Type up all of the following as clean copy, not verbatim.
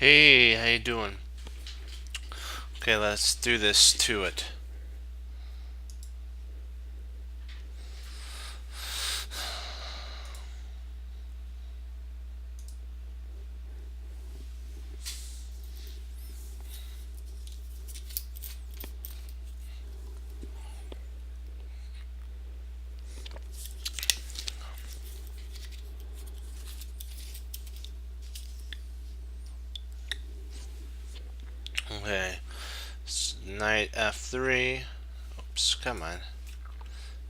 Hey, how you doing? Okay, let's do this to it. Okay, knight f3. Oops, come on.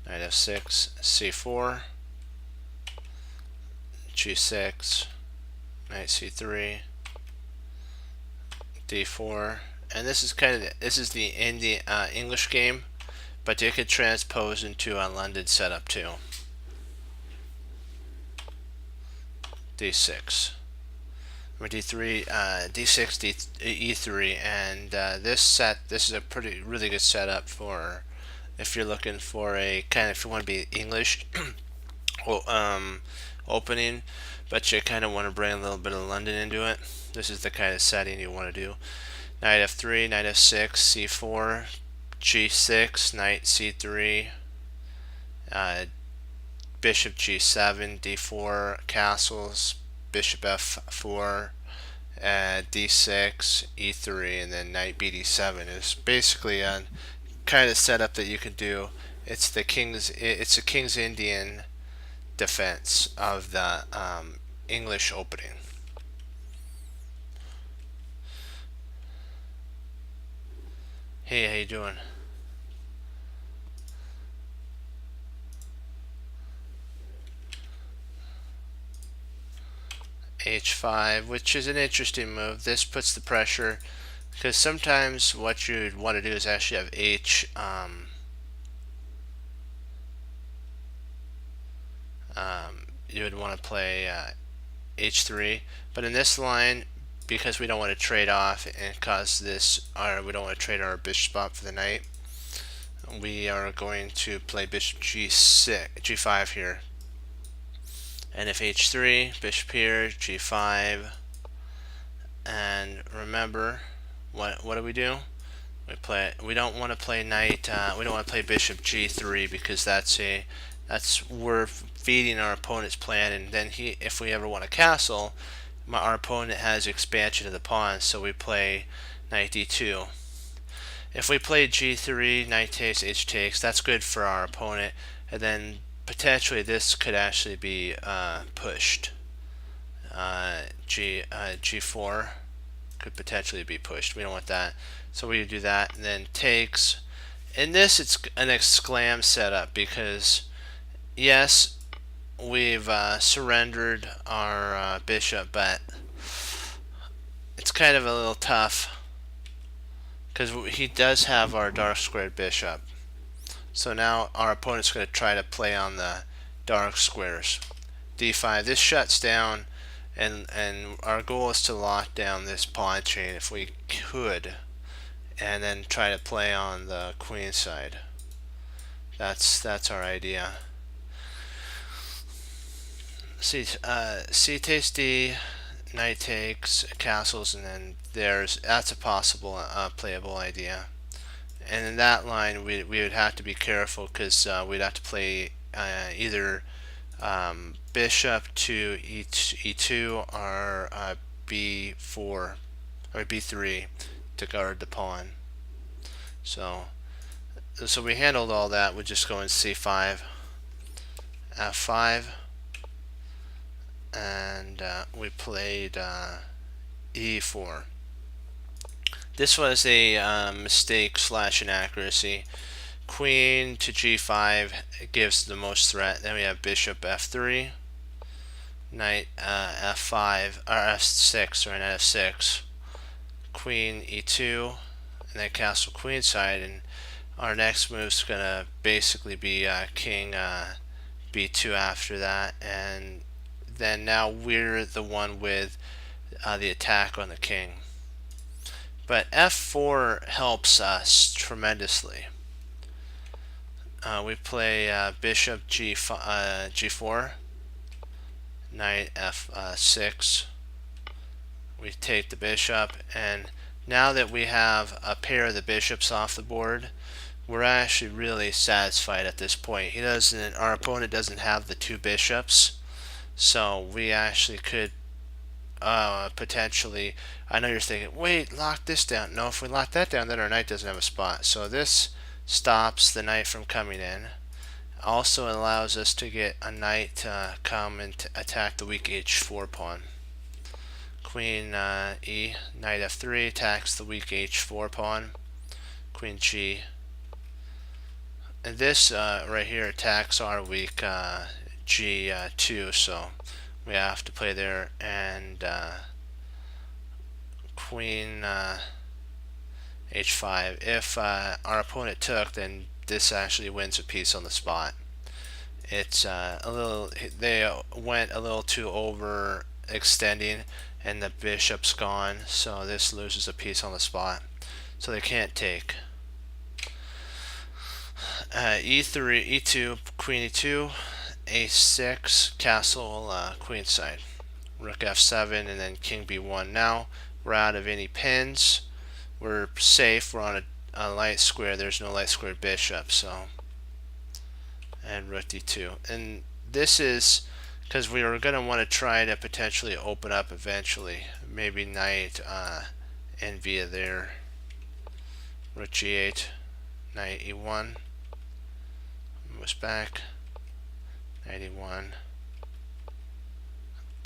Knight f6, c4, g6, knight c3, d4, and this is the English game, but you could transpose into a London setup too. d6. Or d3, d6, e3, and this is a really good setup for if you're looking for a if you want to be English opening, but you kind of want to bring a little bit of London into it. This is the kind of setting you want to do. Knight f3, knight f6, c4, g6, knight c3, uh, bishop g7, d4, castles, bishop f4, d6, e3, and then knight bd7 is basically a kind of setup that you can do. It's a King's Indian defense of the English opening. Hey, how you doing? h5, which is an interesting move. This puts the pressure because sometimes what you'd want to do is actually have you would want to play h3, but in this line, because we don't want to trade off and cause this, or we don't want to trade our bishop spot for the knight, we are going to play bishop g6, g5 here. And if h3, bishop here, g5, and remember, what do? We don't want to play knight. We don't want to play bishop g3 because we're feeding our opponent's plan, and then if we ever want a castle, our opponent has expansion of the pawn, so we play knight d2. If we play g3, knight takes, h takes, that's good for our opponent, and then potentially this could actually be pushed. G4 could potentially be pushed. We don't want that, so we do that, and then takes. In this, it's an exclam setup because yes, we've surrendered our bishop, but it's kind of a little tough because he does have our dark squared bishop. So now our opponent's going to try to play on the dark squares. d5. This shuts down, and our goal is to lock down this pawn chain if we could, and then try to play on the queen side. That's our idea. C takes d, knight takes, castles, and then that's a possible playable idea. And in that line, we would have to be careful because we'd have to play either bishop to e2 or b4 or b3 to guard the pawn. So we handled all that with just going c5, f5, and we played e4. This was a mistake / inaccuracy. Queen to g5 gives the most threat. Then we have bishop f3, knight f5 or f6 or knight f6, queen e2, and then castle queenside. And our next move is gonna basically be king b2 after that, and then now we're the one with the attack on the king. But f4 helps us tremendously. We play bishop g4, knight f6. we take the bishop, and now that we have a pair of the bishops off the board, we're actually really satisfied at this point. Our opponent doesn't have the two bishops, so we actually could potentially, I know you're thinking, wait, lock this down. No, if we lock that down, then our knight doesn't have a spot. So this stops the knight from coming in. Also allows us to get a knight to come and attack the weak h4 pawn. Queen e, knight f3 attacks the weak h4 pawn. Queen g. And this right here attacks our weak g2, so we have to play there. And queen h5. If our opponent took, then this actually wins a piece on the spot. It's they went a little too overextending, and the bishop's gone, so this loses a piece on the spot, so they can't take. E3, E2, Queen E2, A6, castle, queenside, Rook F7, and then King B1. Now we're out of any pins. We're safe. We're on a light square. There's no light square bishop, so. And Rook D2. And this is because we were going to want to try to potentially open up eventually. Maybe knight and via there. Rook G8, knight E1. Moves back. Knight E1.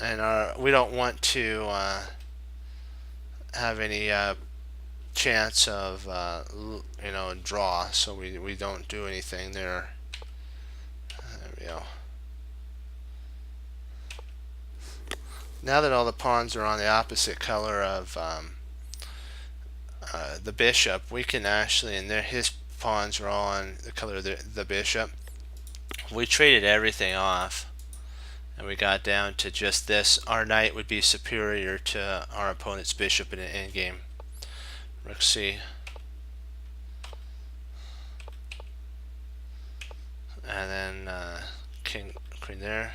And we don't want to have any chance of draw, so we don't do anything there. There we go. Now that all the pawns are on the opposite color of the bishop, we can actually, and his pawns are all on the color of the bishop. We traded everything off, and we got down to just this. Our knight would be superior to our opponent's bishop in an endgame. Rook C. And then queen there.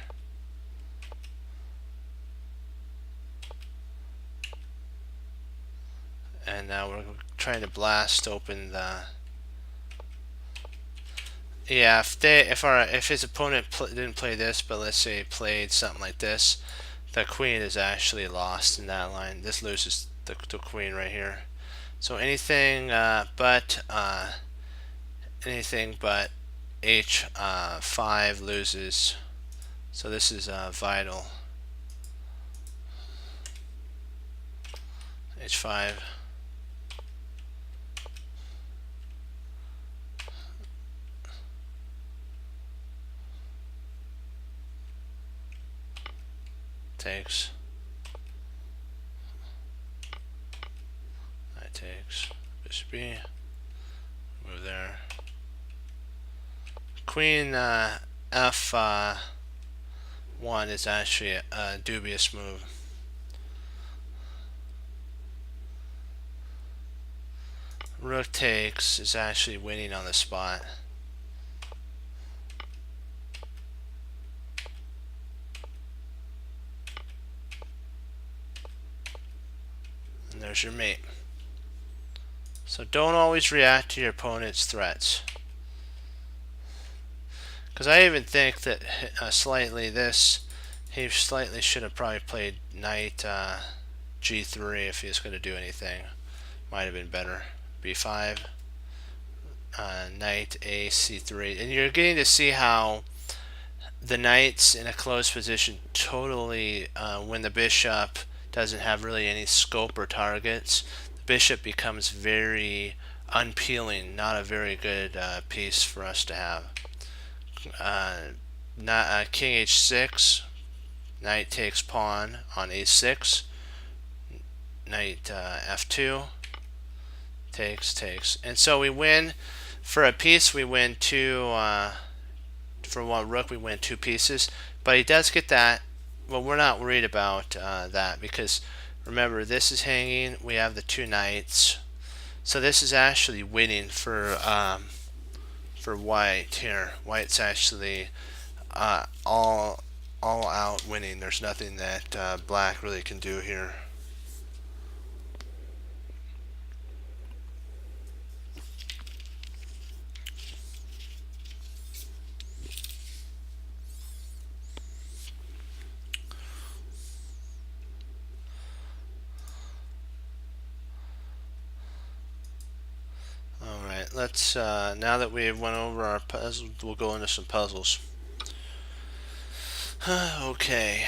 And now we're trying to blast open the. Yeah, if his opponent didn't play this, but let's say he played something like this, the queen is actually lost in that line. This loses the queen right here. So anything but h5 loses. So this is vital. h5. Takes. Knight takes. Bishop B. Move there. Queen F1 is actually a dubious move. Rook takes is actually winning on the spot. And there's your mate. So don't always react to your opponent's threats. Because I even think that he slightly should have probably played knight G3 if he was going to do anything. Might have been better. B5, knight A C3, and you're getting to see how the knight's in a closed position totally when the bishop doesn't have really any scope or targets. The bishop becomes very unpeeling, not a very good piece for us to have. King H6, knight takes pawn on A6, knight F2, takes, and so we win. For a piece we win two, for one rook we win two pieces, but he does get that. Well, we're not worried about that, because remember, this is hanging, we have the two knights, so this is actually winning for white here. White's actually all out winning. There's nothing that black really can do here. let's now that we've went over our puzzles, we'll go into some puzzles. Okay.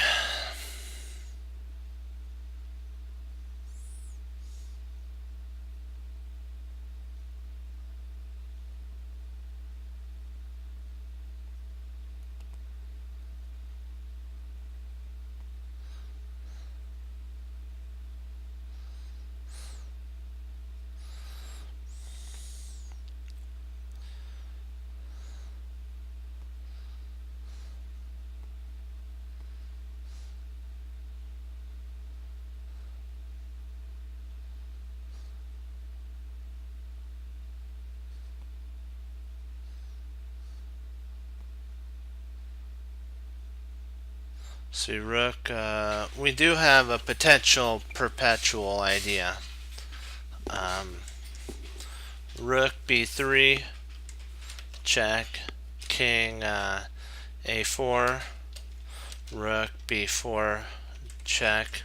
See, rook, we do have a potential perpetual idea. Rook b3, check, king a4, rook b4, check,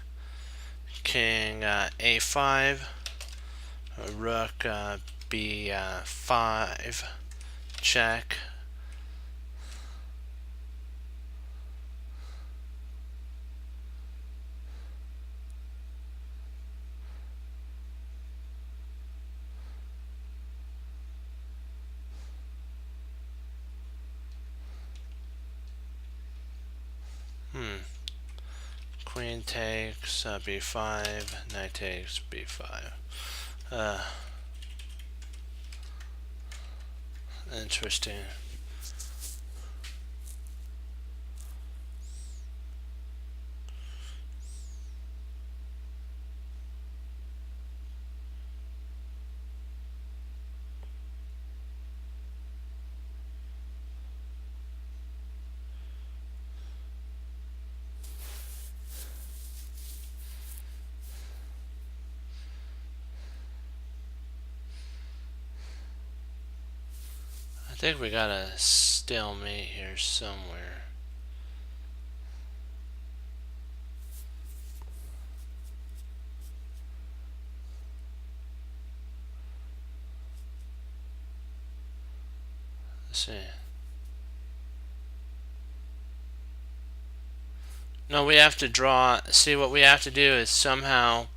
king a5, rook b5, check. Queen takes b5, knight takes b5. Interesting. I think we got a stalemate here somewhere. Let's see. No, we have to draw. See, what we have to do is somehow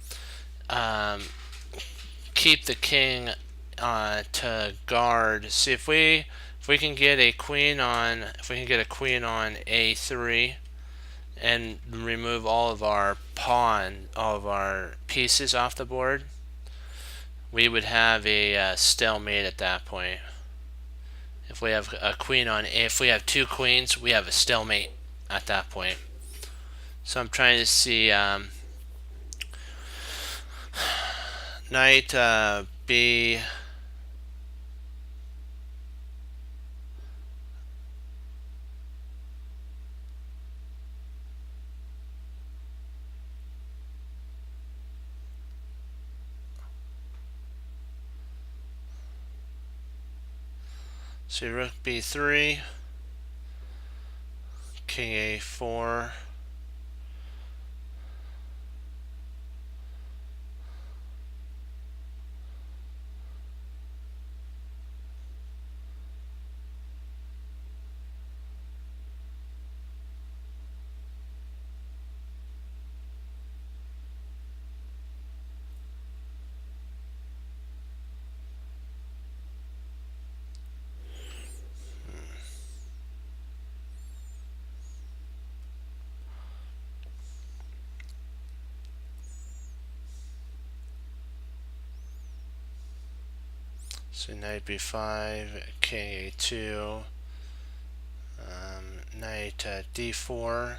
keep the king to guard. See, if we can get a queen on, a3 and remove all of our all of our pieces off the board, we would have a stalemate at that point. If we have a queen on, if we have two queens, we have a stalemate at that point. So I'm trying to see knight b. So rook b3, king a4, so knight b5, king a2, knight d4,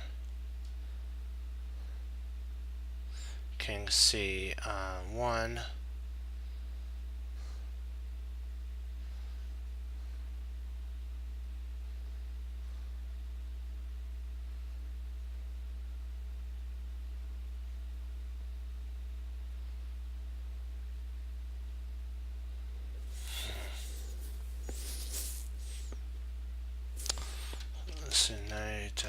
king c1, so knight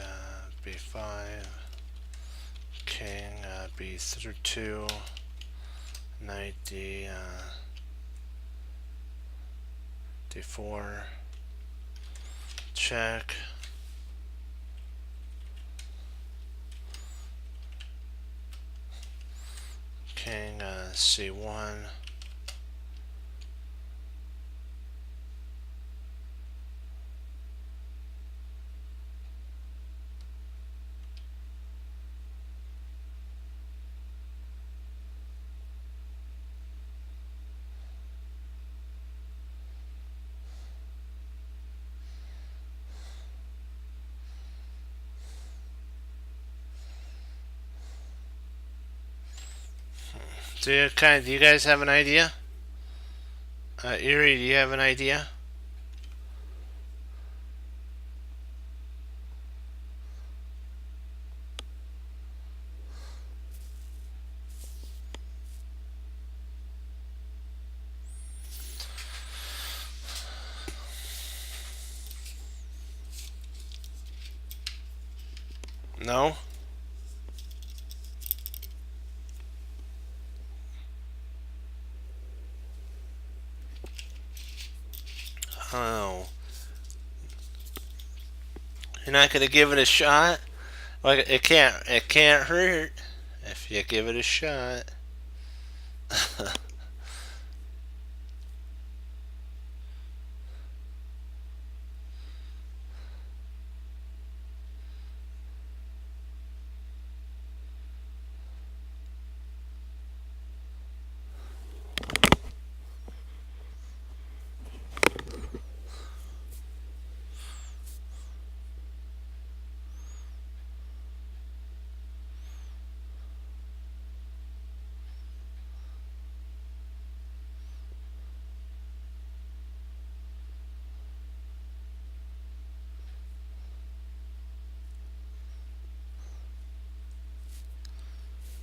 b5, king b2, knight d d4, check. King c1. Do you guys have an idea? Erie, do you have an idea? No? Oh. You're not gonna give it a shot? Like it can't hurt if you give it a shot.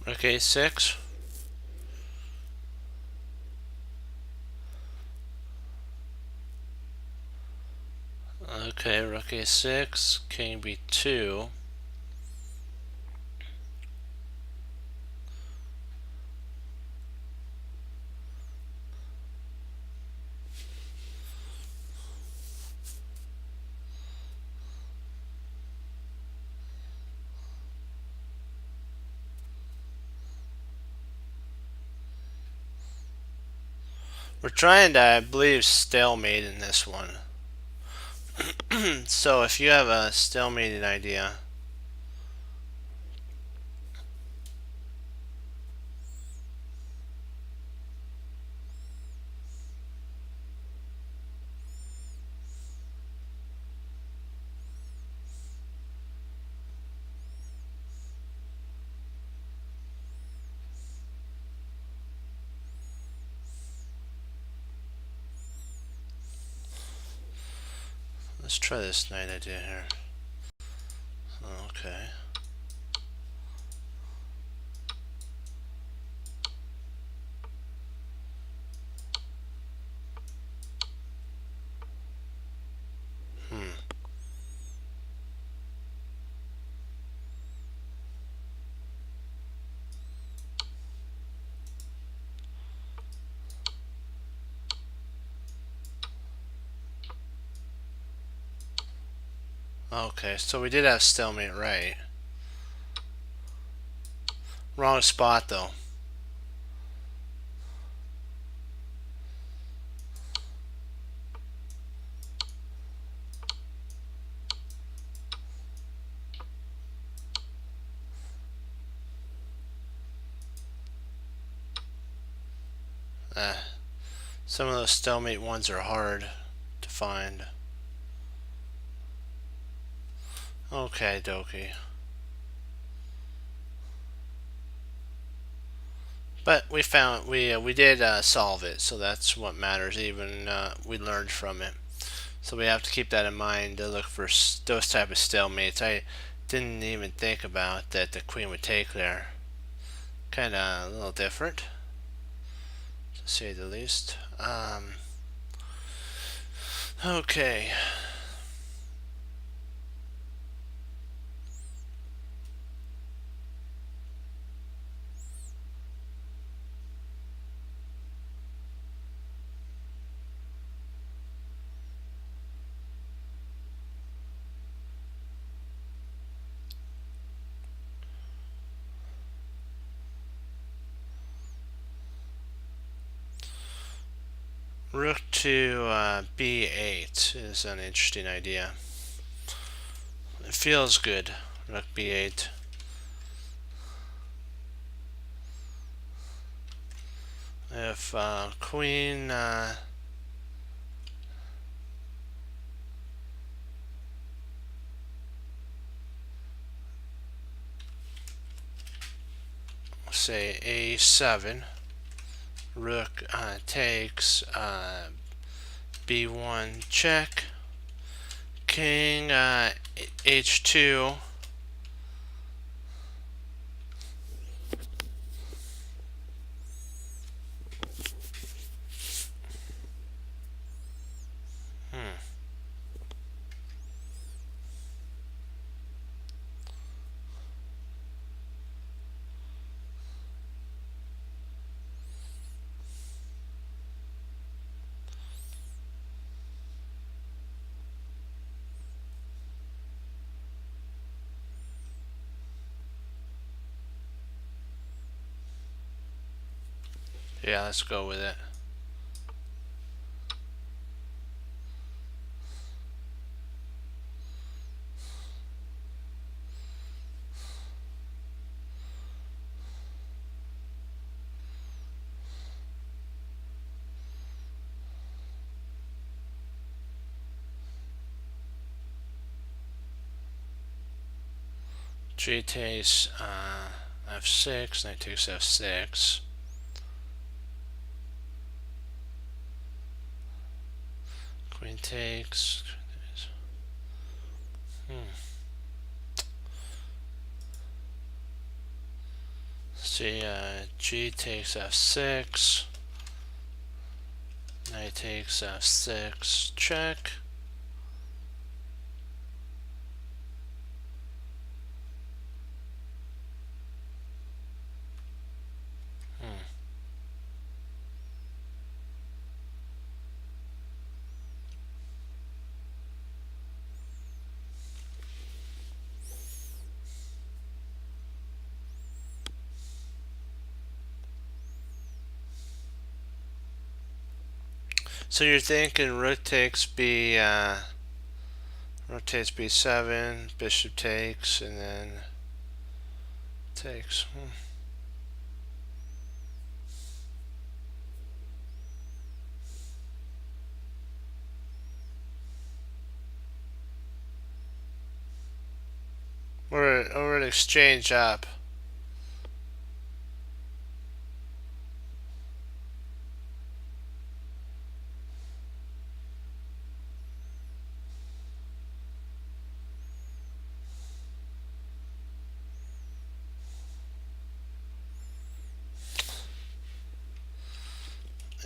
Okay, 6. Okay, rook a6, king b2. We're trying to, I believe, stalemate in this one. So if you have a stalemated idea. Let's try this knight idea here. Okay. Okay, so we did have stalemate right. Wrong spot though. Some of those stalemate ones are hard to find. Okay, dokie. But we did solve it, so that's what matters. Even we learned from it, so we have to keep that in mind to look for those type of stalemates. I didn't even think about that the queen would take there. Kind of a little different, to say the least. Okay. Rook to b8 is an interesting idea. It feels good. Rook b8. If queen say a7, rook takes b1 check, king h2, yeah, let's go with it. G takes f6, knight takes f6. Queen takes. See, G takes f6. Knight takes f6. Check. So you're thinking rook takes rotates b7, bishop takes, and then takes. Or an exchange up.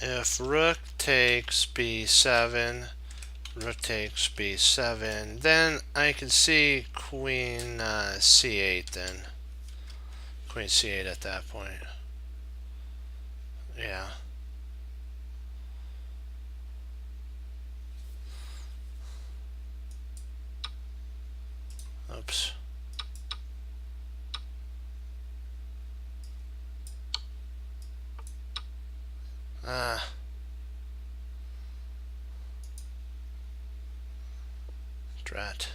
If rook takes b7, rook takes b7, then I can see queen c8 then. Queen c8 at that point. Yeah. Oops. Drat.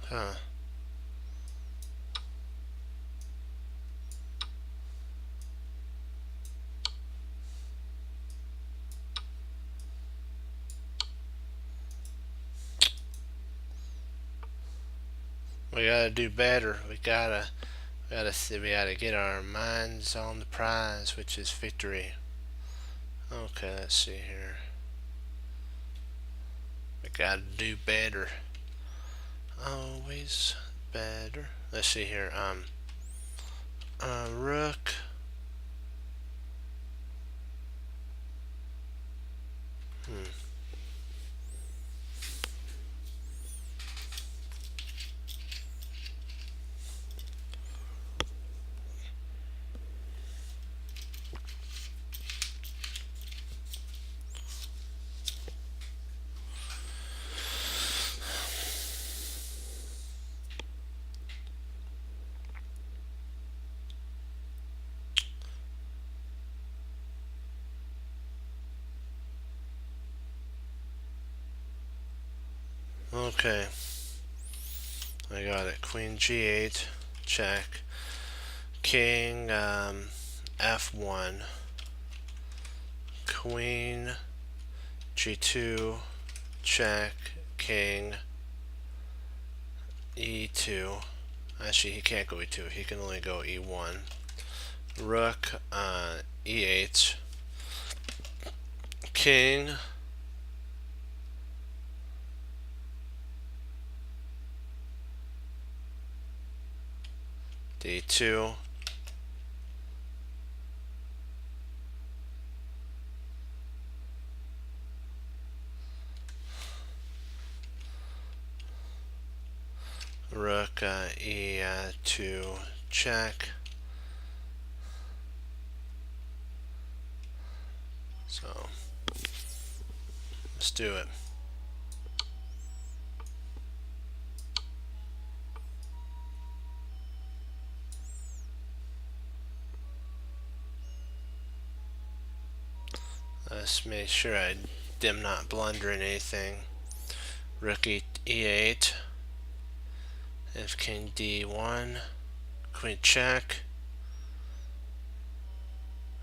Huh. We gotta do better. We gotta get our minds on the prize, which is victory. Okay, let's see here. We gotta do better. Always better. Let's see here. Rook. Hmm. Okay. I got it. Queen G8. Check. King F1. Queen G2. Check. King E2. Actually, he can't go E2. He can only go E1. Rook E8. King D2. Rook E2 check. So let's do it. Let's make sure I am not blundering anything. Rook E8. If King D1. Queen check.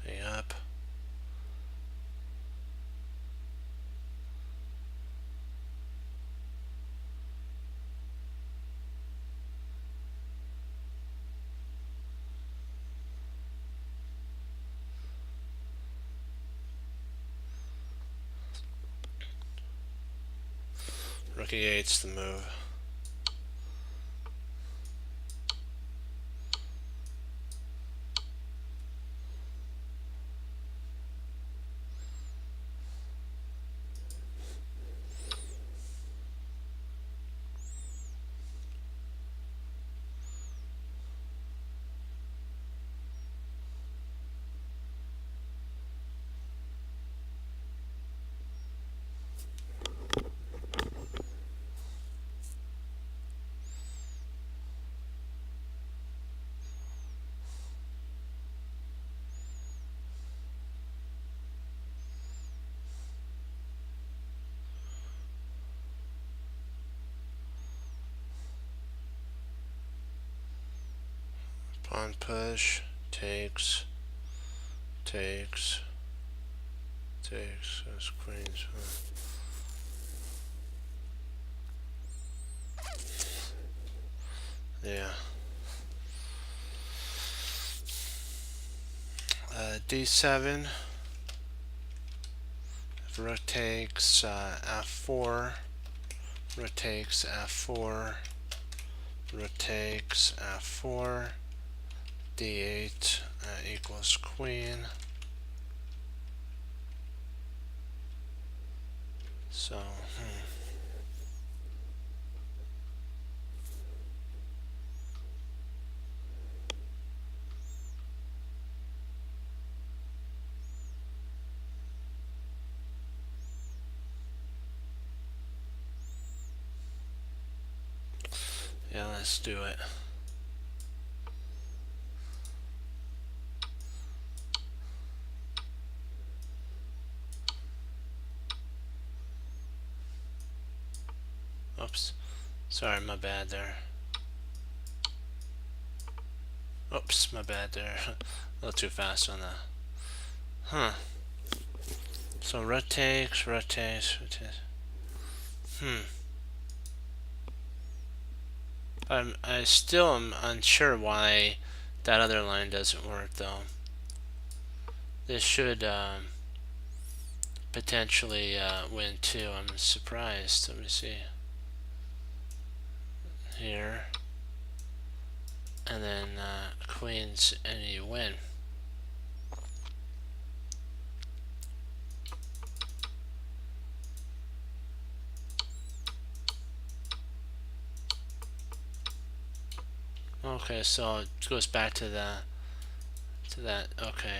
Way up. Rook E8's the move. Pawn push. Takes. Takes. Takes. That's queens. Yeah. D7. If rook takes F4. Rook takes F4. Rook takes F4. D8 equals queen. So, yeah, let's do it. Oops. Sorry, my bad there. Oops, my bad there. A little too fast on that. Huh. So rotates. I still am unsure why that other line doesn't work though. This should potentially win too. I'm surprised. Let me see. Here. And then queens and you win. Okay, so it goes back to that. Okay.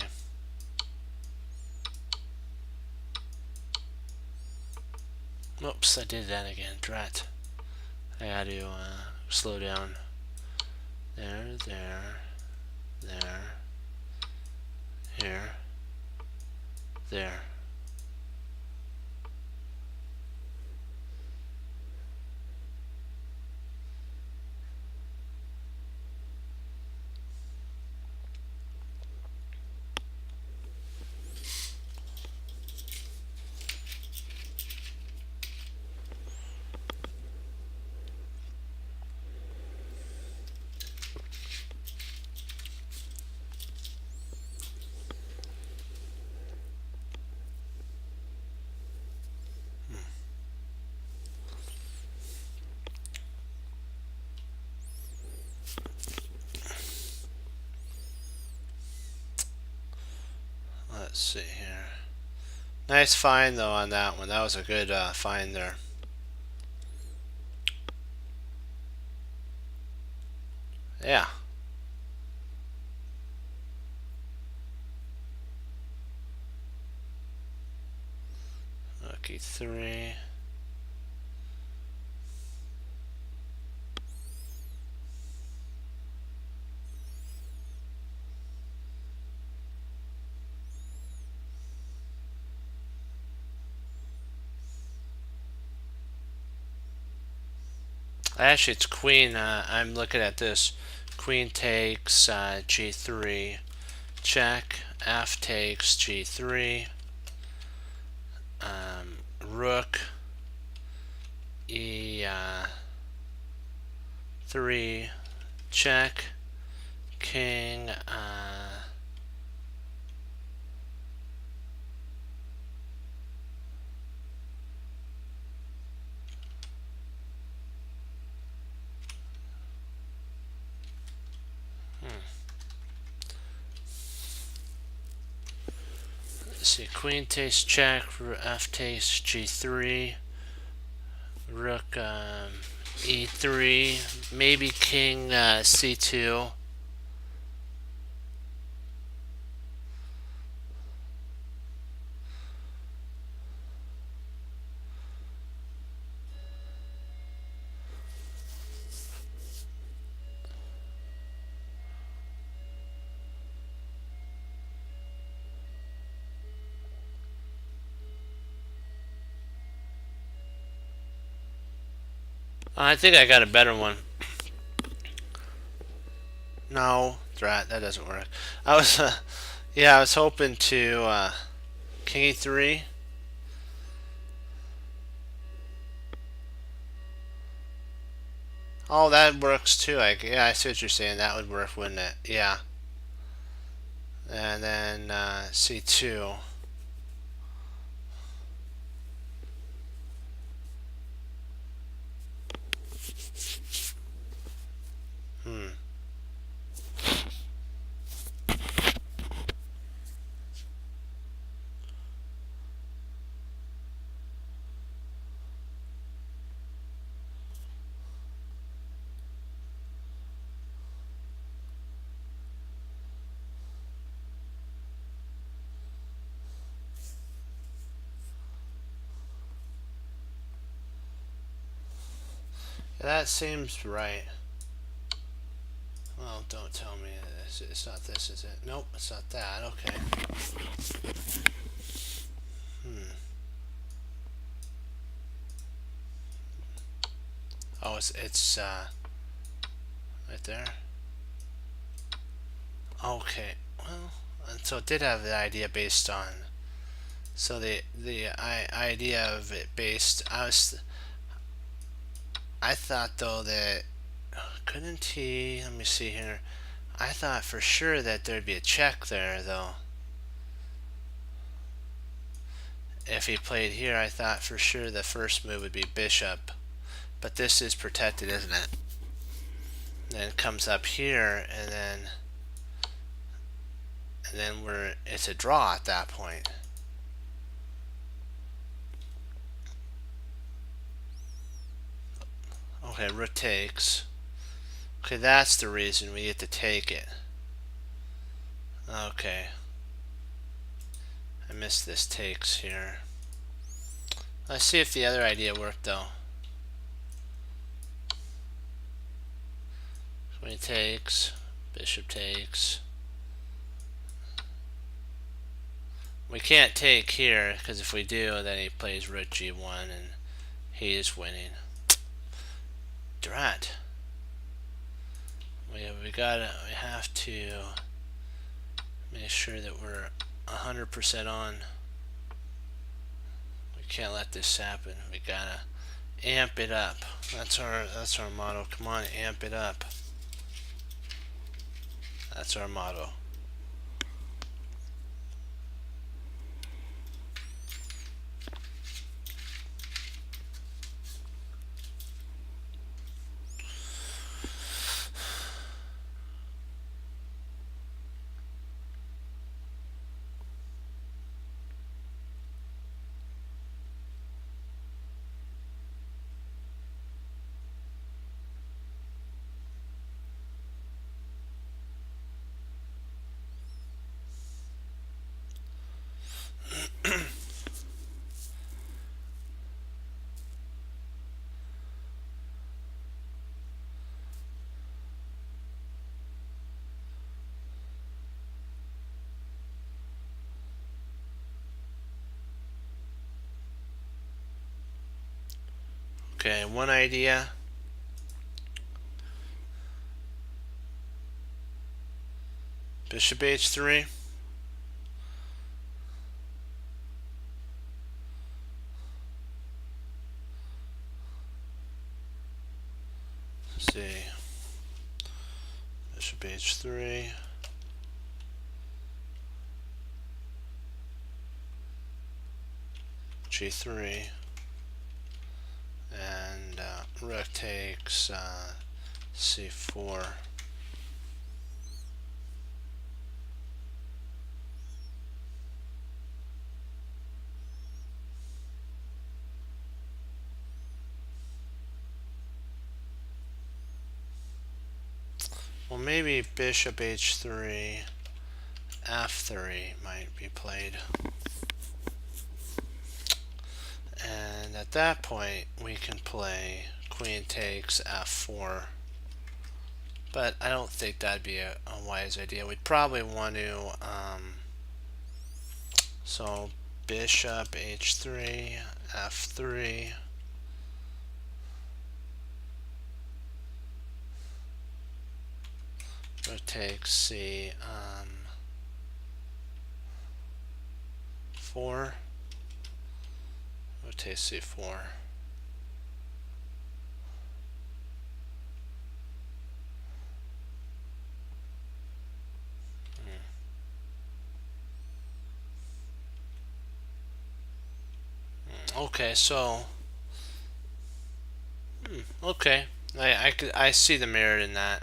Oops, I did that again. Drat. I had to slow down. There. Here. There. Let's see here. Nice find though on that one. That was a good find there. Yeah. Lucky 3. Actually, it's queen. I'm looking at this. Queen takes g3, check. F takes g3. Rook e3, check. King. Let's see. Queen takes check. F takes g3. Rook e3. Maybe king c2. I think I got a better one. No, drat, that doesn't work. I was, yeah, I was hoping to king e3. Oh, that works too. Yeah, I see what you're saying. That would work, wouldn't it? Yeah. And then c2. That seems right. Well, don't tell me it's not this, is it? Nope, it's not that. Okay. Oh, it's right there. Okay. Well, and so it did have the idea based on. So the idea of it based. I thought though that couldn't he? Let me see here. I thought for sure that there'd be a check there though. If he played here, I thought for sure the first move would be bishop. But this is protected, isn't it? Then it comes up here, and then it's a draw at that point. Okay, rook takes. Okay, that's the reason we get to take it. Okay. I missed this takes here. Let's see if the other idea worked though. Queen takes, bishop takes. We can't take here because if we do, then he plays rook g1 and he is winning. Drat. We have to make sure that we're 100% on. We can't let this happen. We gotta amp it up. That's our motto. Come on, amp it up. That's our motto. Okay, one idea. Bishop h3. Let's see. Bishop h3. g3. And rook takes c4. Well, maybe bishop h3, f3 might be played. And at that point, we can play queen takes f4. But I don't think that'd be a wise idea. We'd probably want to, so bishop h3, f3. Rook takes c 4. Rook takes c4. Okay, so okay, I see the merit in that.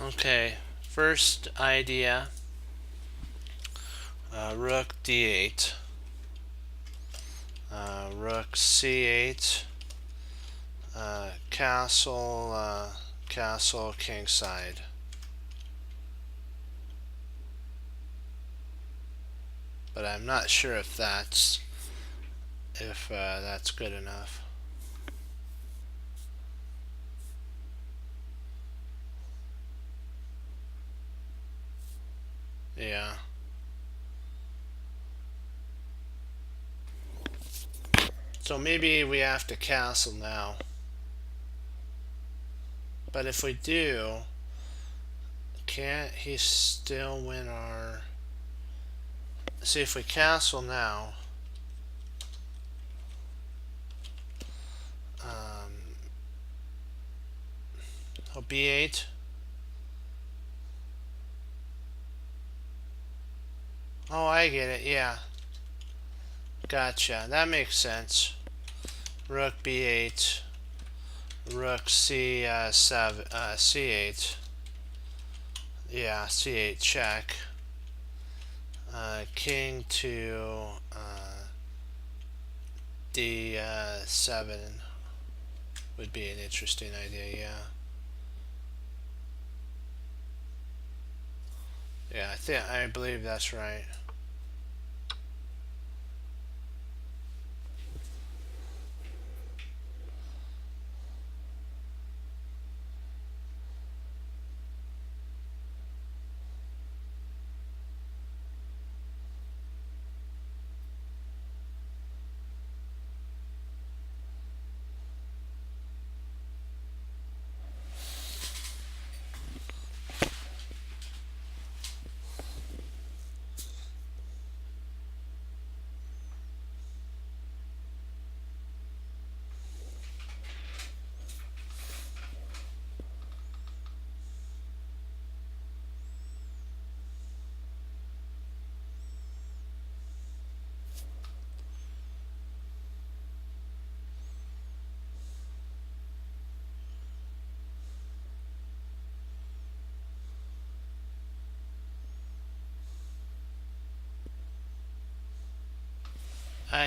Okay, first idea, rook d8, rook c8, castle kingside. But I'm not sure if that's good enough. Yeah. So maybe we have to castle now. But if we do, can't he still win our... See, if we castle now, oh, b8. Oh, I get it, yeah. Gotcha, that makes sense. Rook b8, rook c7, c8. Yeah, c8 check. King to d7 would be an interesting idea, yeah. Yeah, I believe that's right.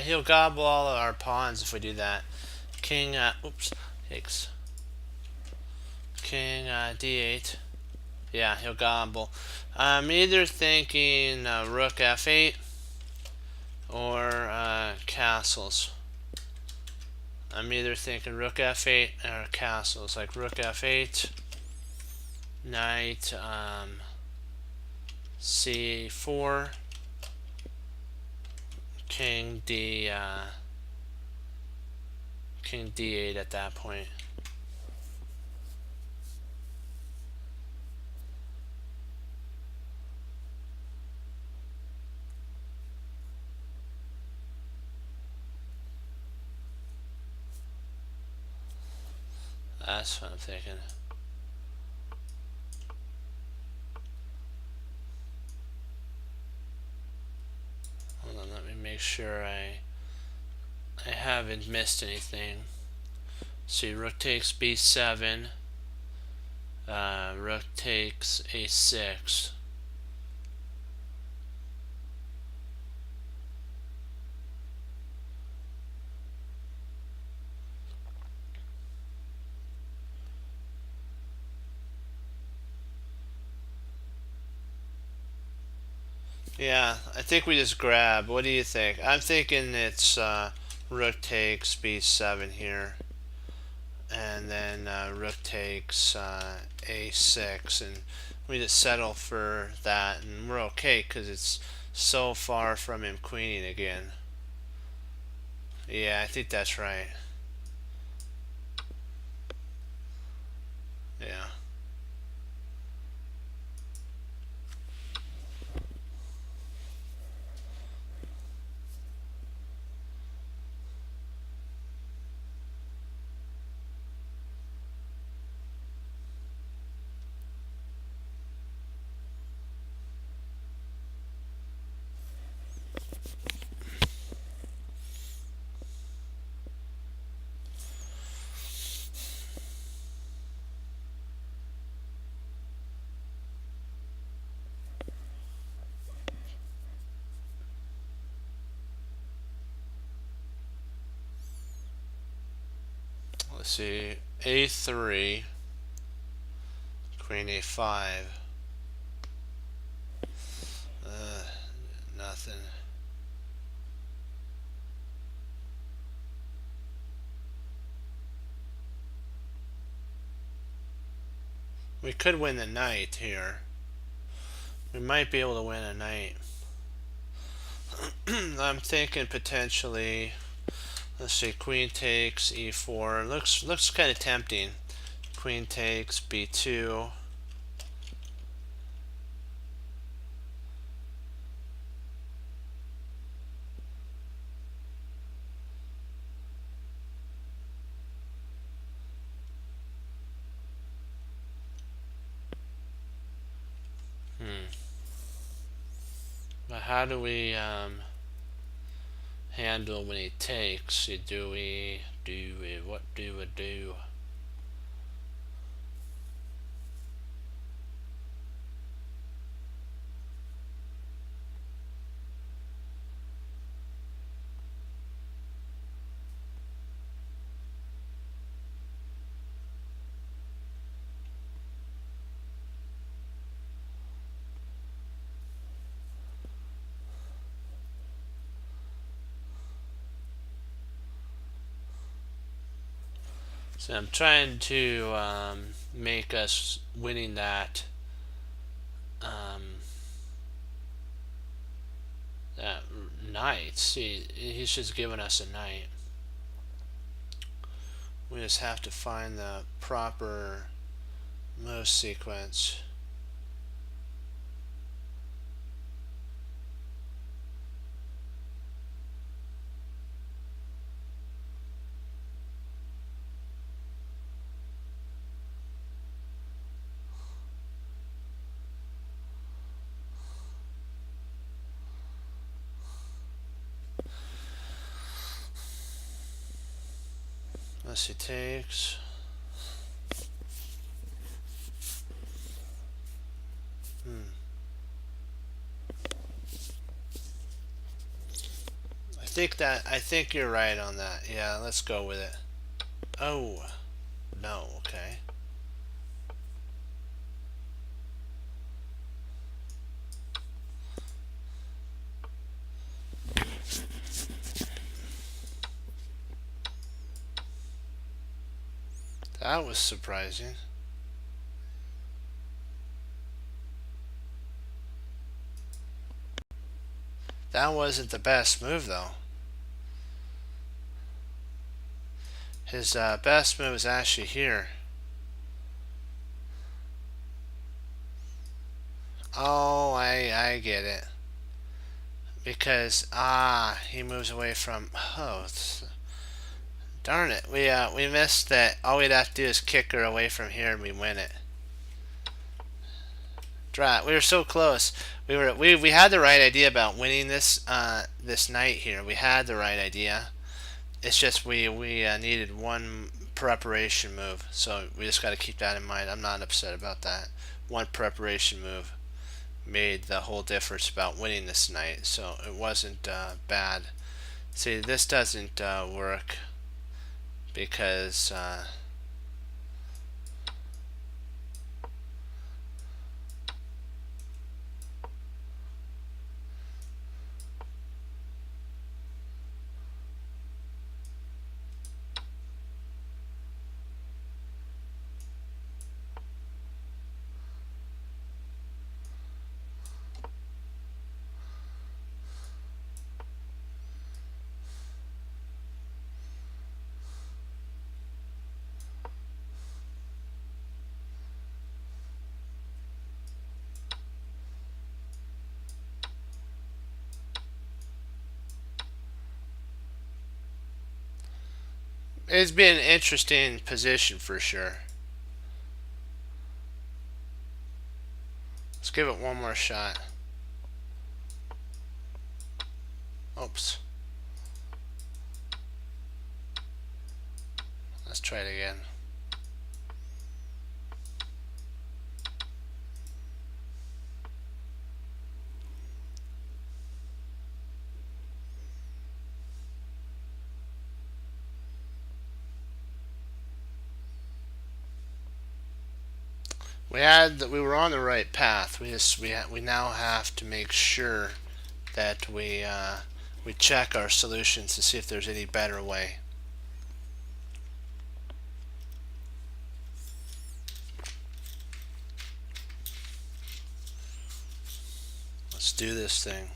He'll gobble all of our pawns if we do that. King, oops, takes. King, d8. Yeah, he'll gobble. I'm either thinking rook f8 or castles. I'm either thinking rook f8 or castles, like rook f8, knight c4, king d8 at that point. That's what I'm thinking. Hold on, let me make sure I haven't missed anything. See, rook takes b7, rook takes a6. Yeah, I think we just grab. What do you think? I'm thinking it's rook takes b7 here, and then rook takes a6, and we just settle for that, and we're okay because it's so far from him queening again. Yeah, I think that's right. Yeah. let's see, a3, queen a5. Nothing. We could win the knight here. We might be able to win a knight. I'm thinking potentially, let's see, queen takes e4. Looks kind of tempting. Queen takes b2. But how do we handle when he takes? What do we do? So I'm trying to make us winning that that knight. See, he's just giving us a knight. We just have to find the proper move sequence. Unless he takes. I think you're right on that. Yeah, let's go with it. Oh, no, okay. That was surprising. That wasn't the best move, though. His best move is actually here. Oh, I get it. Because, he moves away from... Oh, darn it. We missed that. All we'd have to do is kick her away from here and we win it. Drat. We were so close. We had the right idea about winning this this night here. We had the right idea. It's just we needed one preparation move, so we just got to keep that in mind. I'm not upset about that. One preparation move made the whole difference about winning this night, so it wasn't bad. See, this doesn't work because it's been an interesting position for sure. Let's give it one more shot. Oops. Let's try it again. we were on the right path. We now have to make sure that we check our solutions to see if there's any better way. Let's do this thing.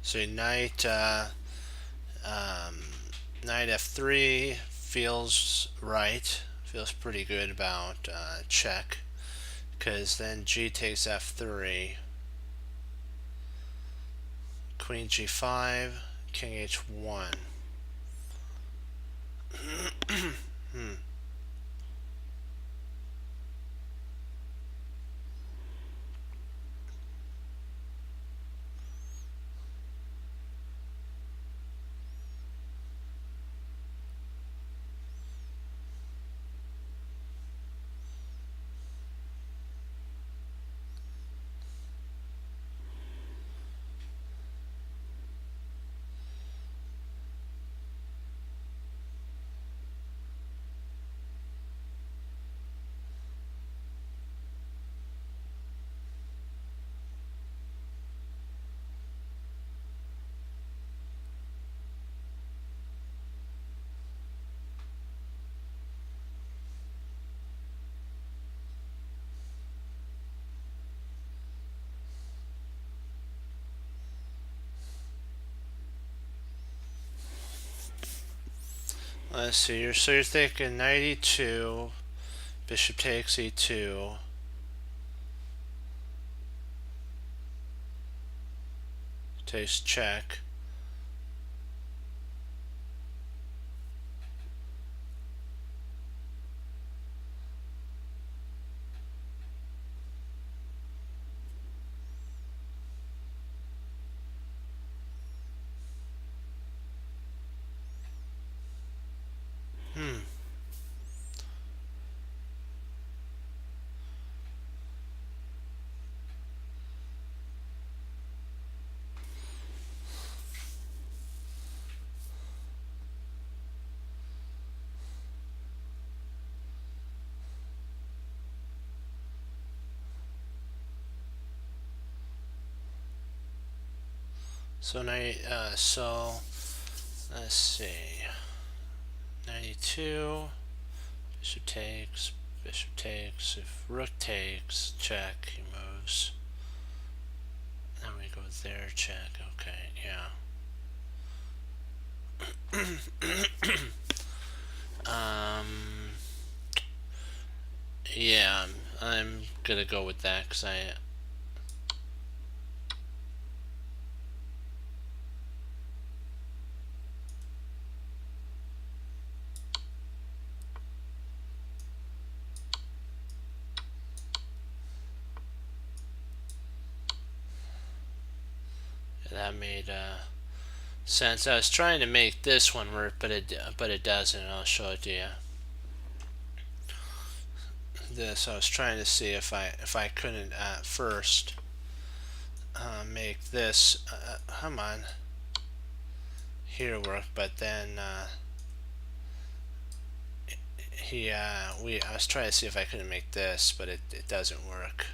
So knight f3 feels right. Feels pretty good about check, because then g takes f3, queen g5, king h1. Let's see. You're thinking knight e2, bishop takes e2. Takes check. So let's see. 92. Bishop takes. If rook takes, check. He moves. Then we go there, check. Okay, yeah. Yeah, I'm gonna go with that because that made sense. I was trying to make this one work, but it doesn't. I'll show it to you. This I was trying to see if I couldn't at first make this come on here work, but then I was trying to see if I couldn't make this, but it doesn't work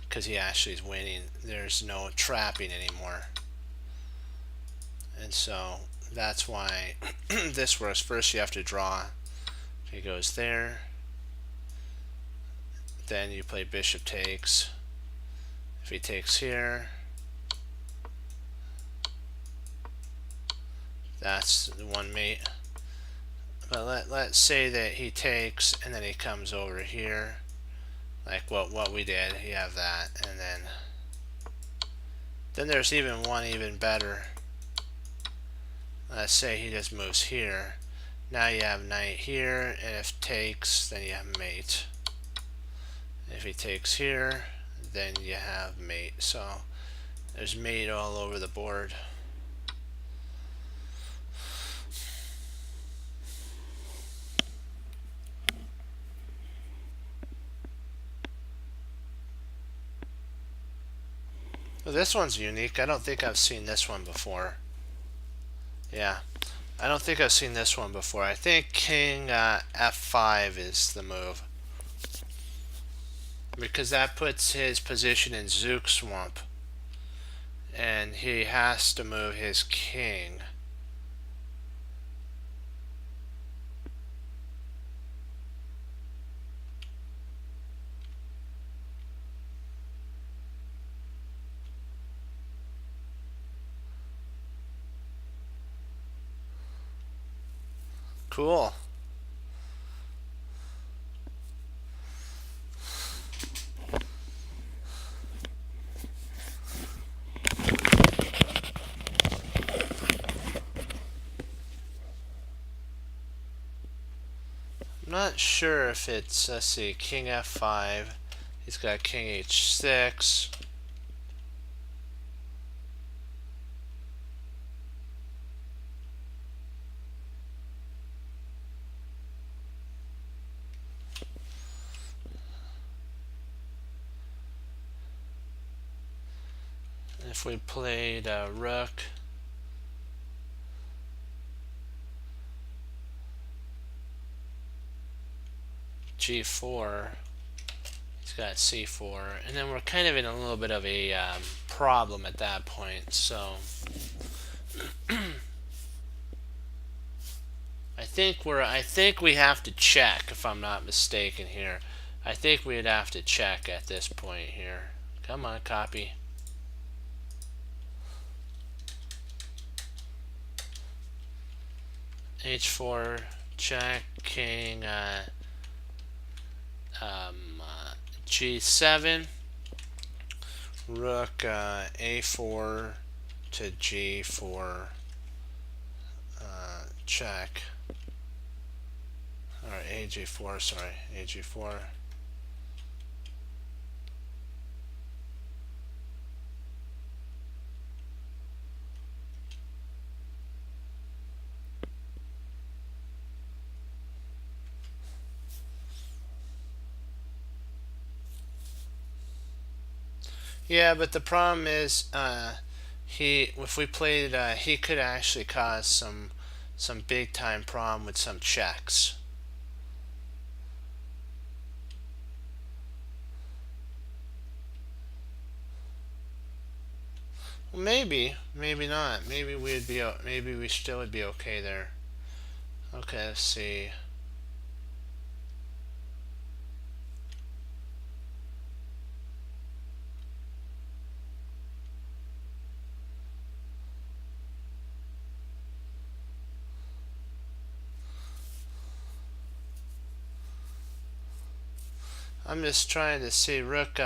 because he actually is winning. There's no trapping anymore, and so that's why this works. First you have to draw. He goes there, then you play bishop takes. If he takes here, that's the one mate. But let's say that he takes and then he comes over here, like what we did. You have that, and then there's even one even better. Let's say he just moves here. Now you have knight here, and if takes, then you have mate. If he takes here, then you have mate. So there's mate all over the board. Well, this one's unique. I don't think I've seen this one before. Yeah, I don't think I've seen this one before. I think king f5 is the move, because that puts his position in Zook Swamp, and he has to move his king. Cool. I'm not sure if it's, let's see, king f5. He's got king h6. If we played rook, g4, he's got c4, and then we're kind of in a little bit of a problem at that point. So I think we have to check, if I'm not mistaken here. I think we'd have to check at this point here. Come on, copy. h4, check, king g7, rook a4 to g4, check, or ag4, sorry, ag4. Yeah, but the problem is, if we played, he could actually cause some big time problem with some checks. Well, maybe not. Maybe maybe we still would be okay there. Okay, let's see. I'm just trying to see, rook,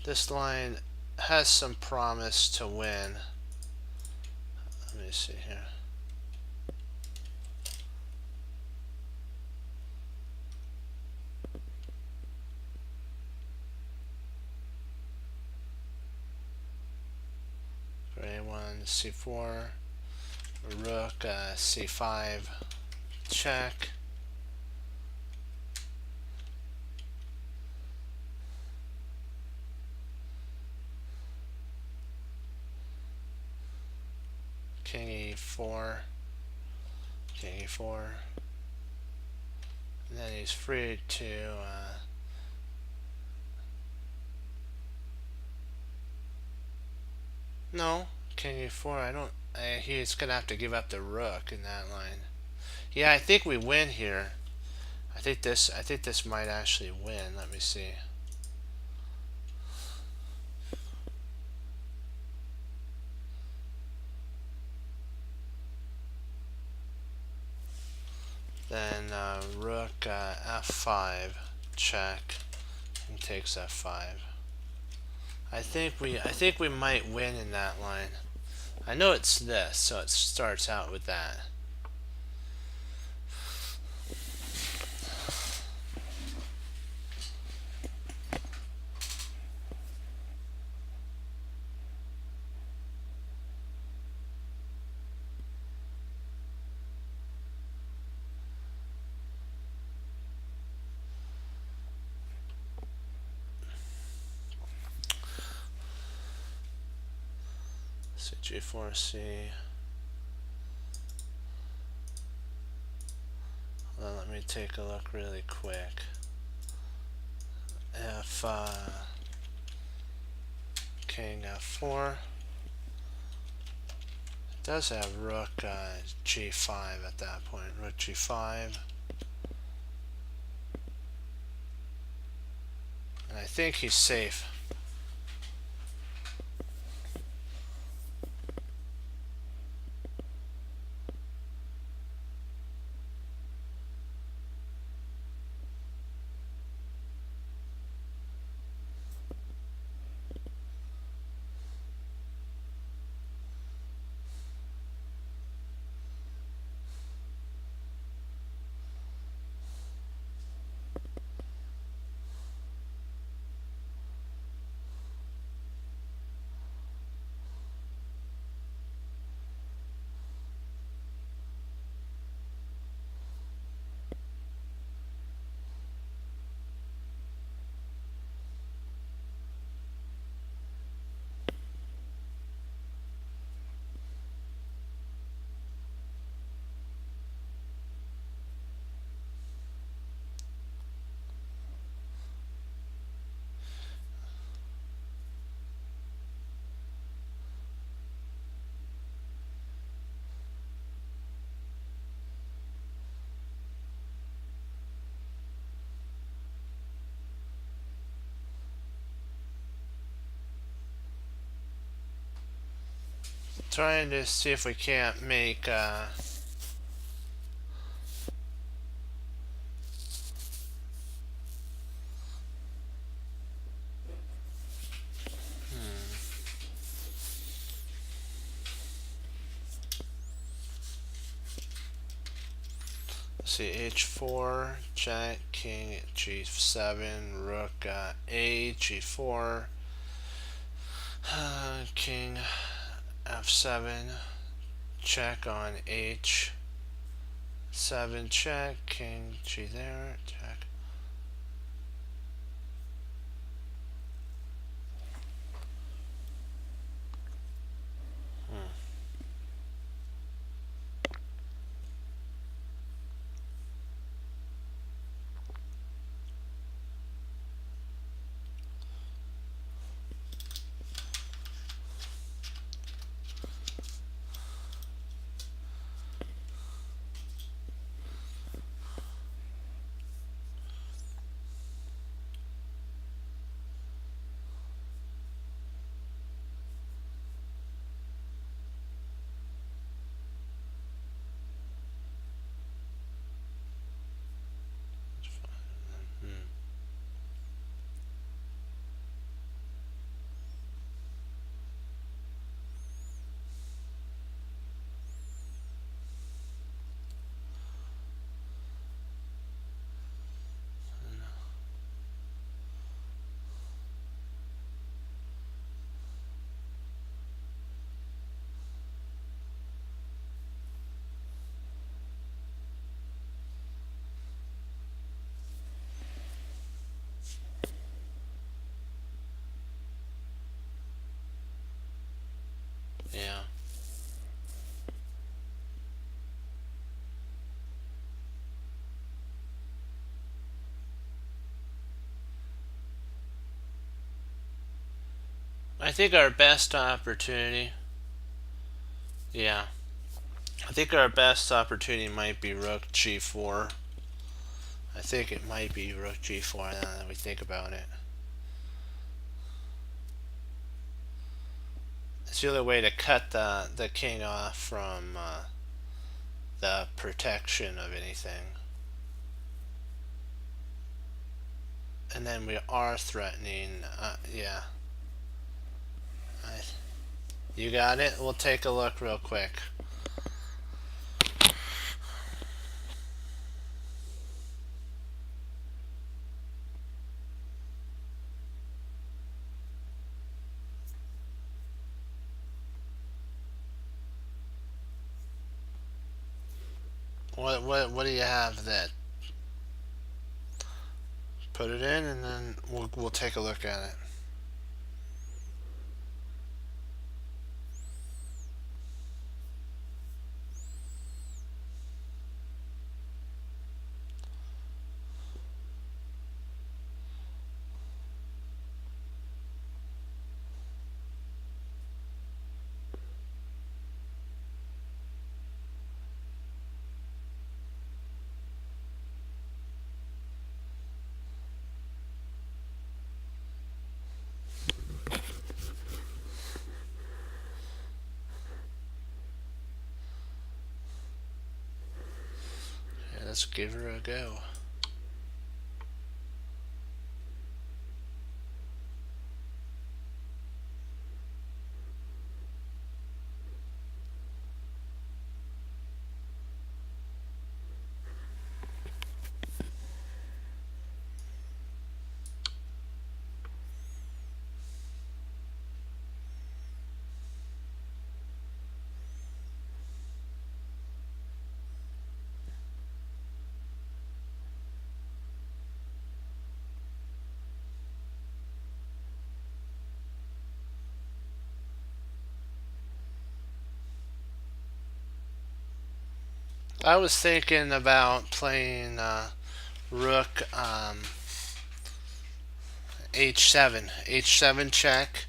this line has some promise to win. Let me see here. A1, c4, rook, c5, check. King e4, king e4, and then he's free to no, king e4. I don't. He's gonna have to give up the rook in that line. Yeah, I think we win here. I think this might actually win. Let me see. Then rook f5, check, and takes f5. I think we might win in that line. I know it's this, so it starts out with that. So G4C. Well, let me take a look really quick. If King F4 does have Rook G5 at that point. Rook G5, and I think he's safe. Trying to see if we can't make let's see, H4, Jack, King, G7, Rook A, G4, King F7, check on H7, check, King G there, check. Yeah. I think our best opportunity, yeah, I think our best opportunity might be Rook G4. I think it might be Rook G4 now that we think about it. It's the other way to cut the king off from the protection of anything. And then we are threatening, yeah. You got it? We'll take a look real quick. What do you have that? Put it in, and then we'll take a look at it. let's give her a go. I was thinking about playing rook h7 check,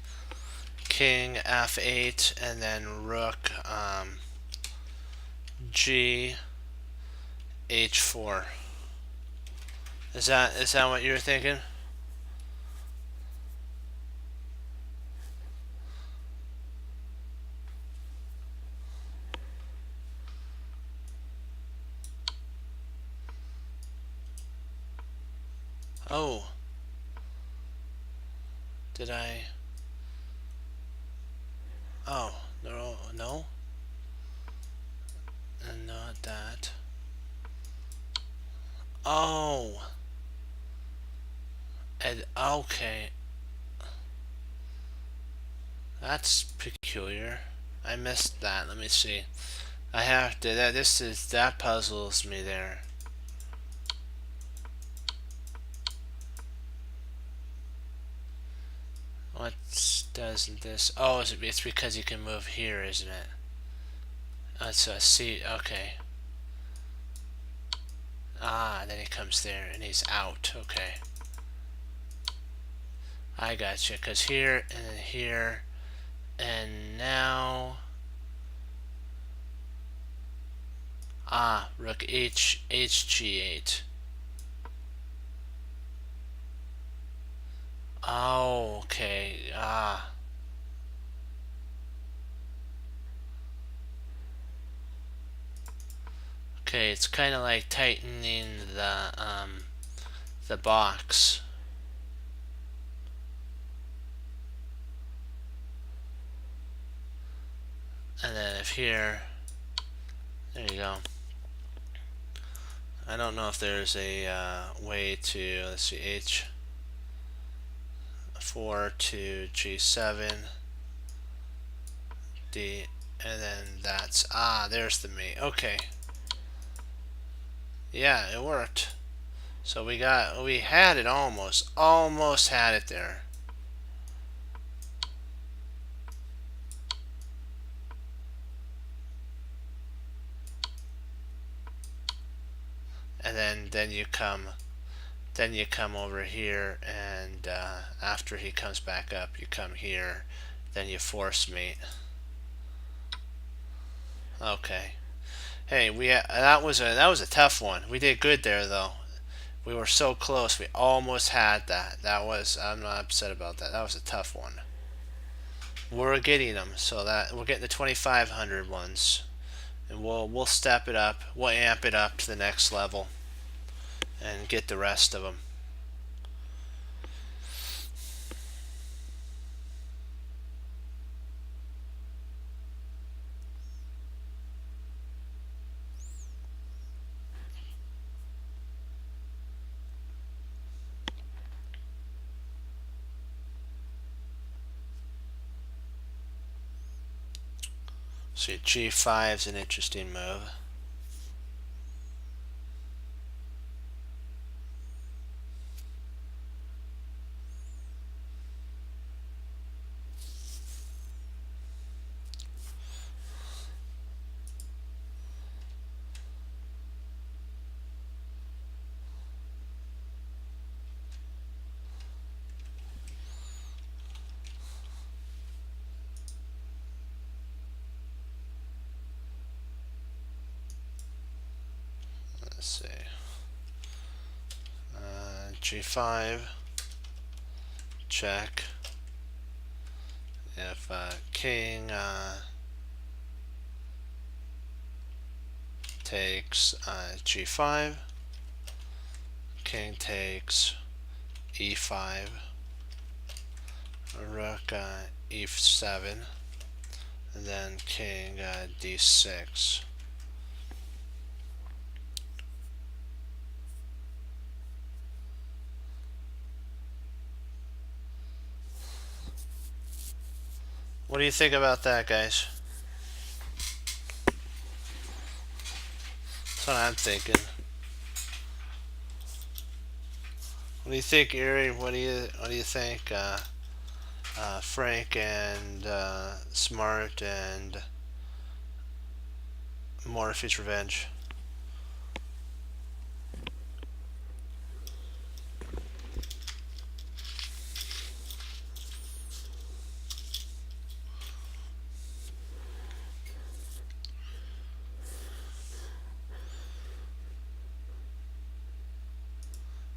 king f8, and then rook g h4. Is that what you're thinking? Oh, did I? Oh, no, no, and not that. Oh, and okay, that's peculiar. I missed that. Let me see. I have to. That puzzles me there. What doesn't this? Oh, it's because you can move here, isn't it? That's a C. Okay. Ah, then he comes there and he's out. Okay. I got you. Cause here and then here, and now. Ah, rook hg8. Oh, okay. Ah. Okay, it's kind of like tightening the box. And then if here, there you go. I don't know if there's a way to, let's see, h4 to g7, d, and then that's, there's the mate. Okay. Yeah, it worked. So we had it almost had it there. And then you come over here, and after he comes back up, you come here, then you force mate. Okay. Hey, that was a tough one. We did good there though. We were so close. We almost had that. I'm not upset about that. That was a tough one. We're getting them, so that we're getting the 2500 ones, and we'll step it up. We'll amp it up to the next level, and get the rest of them. See, G5 is an interesting move. Let's see. G5, check. If king takes g5, king takes e5, rook e7, and then king d6. What do you think about that, guys? That's what I'm thinking. What do you think, Erie? What do you think, Frank and Smart and Morphe's Revenge?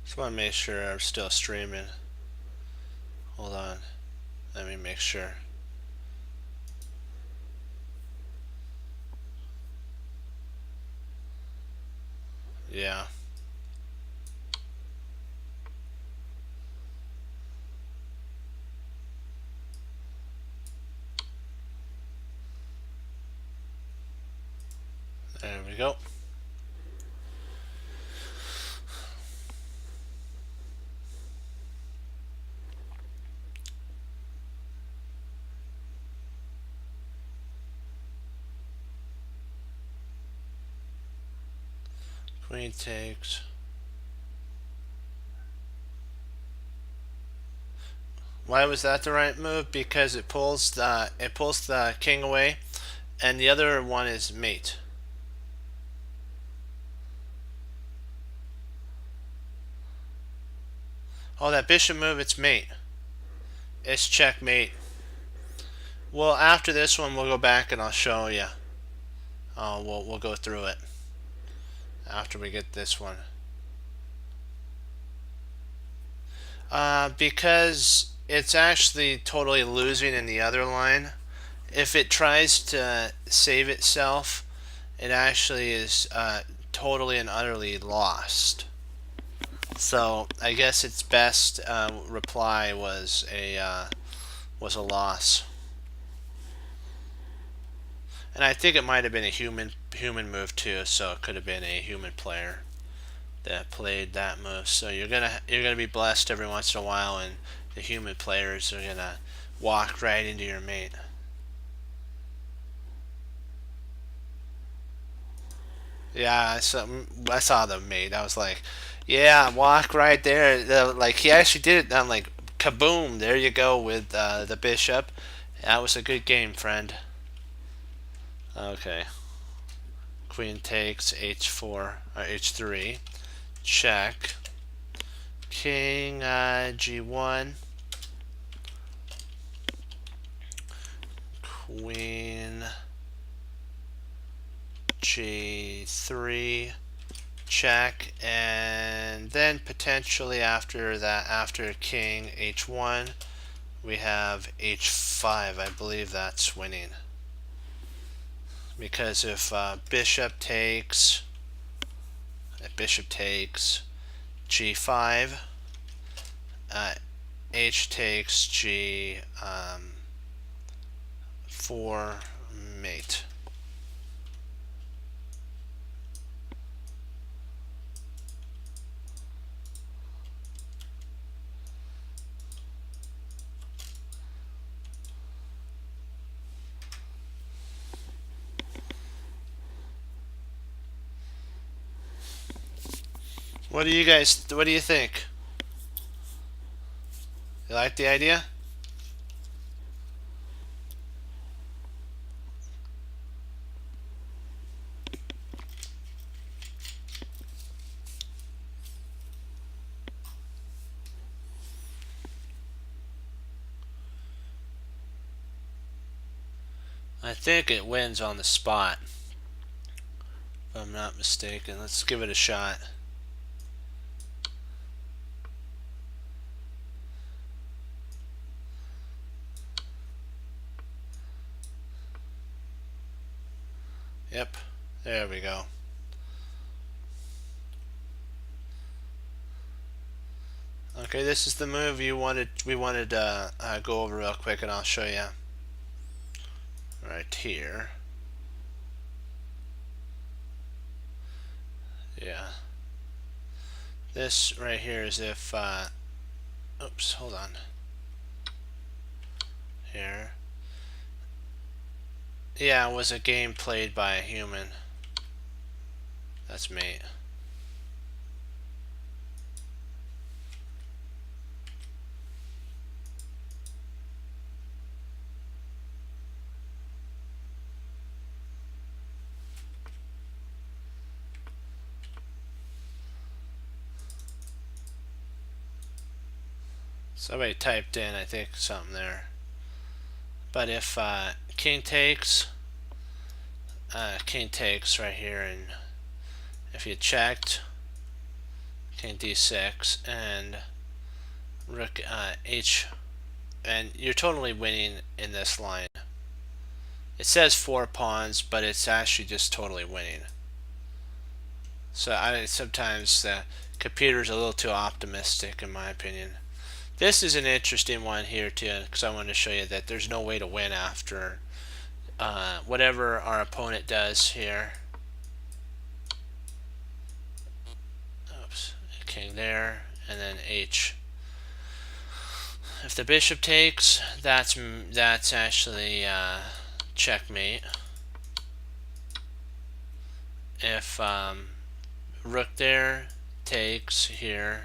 Just want to make sure I'm still streaming. Hold on. Let me make sure. Yeah. There we go. Queen takes. Why was that the right move? Because it pulls the king away, and the other one is mate. Oh, that bishop move, it's mate. It's checkmate. Well, after this one, we'll go back and I'll show you. We'll go through it after we get this one. Because it's actually totally losing in the other line. If it tries to save itself, it actually is totally and utterly lost. So I guess its best reply was a loss. And I think it might have been a human move too, so it could have been a human player that played that move. So you're gonna be blessed every once in a while, and the human players are gonna walk right into your mate. Yeah, I saw the mate. I was like, yeah, walk right there. Like he actually did it. I'm like, kaboom! There you go with the bishop. That was a good game, friend. Okay. Queen takes h4 or h3. Check. King g1. Queen g3. Check. And then potentially after that, after king h1, we have h5. I believe that's winning. Because if bishop takes g5, h takes g4 mate. What do you think? You like the idea? I think it wins on the spot, if I'm not mistaken. Let's give it a shot. Yep, there we go. Okay, this is the move we wanted to go over real quick, and I'll show you right here. Yeah. This right here is if, oops, hold on. Here. Yeah, it was a game played by a human. That's mate. Somebody typed in, I think, something there. But if king takes right here, and if you checked king d6 and rook h, and you're totally winning in this line. It says 4 pawns, but it's actually just totally winning. So sometimes the computer's a little too optimistic, in my opinion. This is an interesting one here too, because I want to show you that there's no way to win after whatever our opponent does here. Oops, king there, and then h. If the bishop takes, that's actually checkmate. If rook there takes here,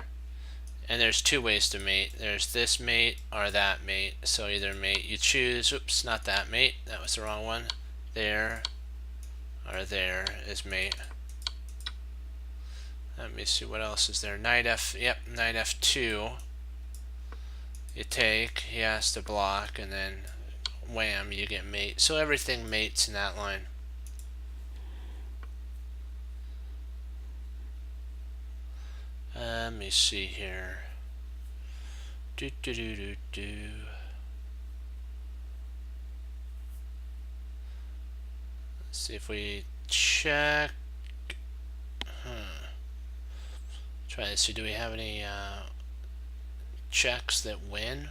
and there's two ways to mate. There's this mate or that mate. So either mate you choose. Oops, not that mate. That was the wrong one. There or there is mate. Let me see what else is there. Knight f. Yep, knight f2. You take. He has to block, and then wham, you get mate. So everything mates in that line. Let me see here. Let's see if we check. Try to see, do we have any checks that win?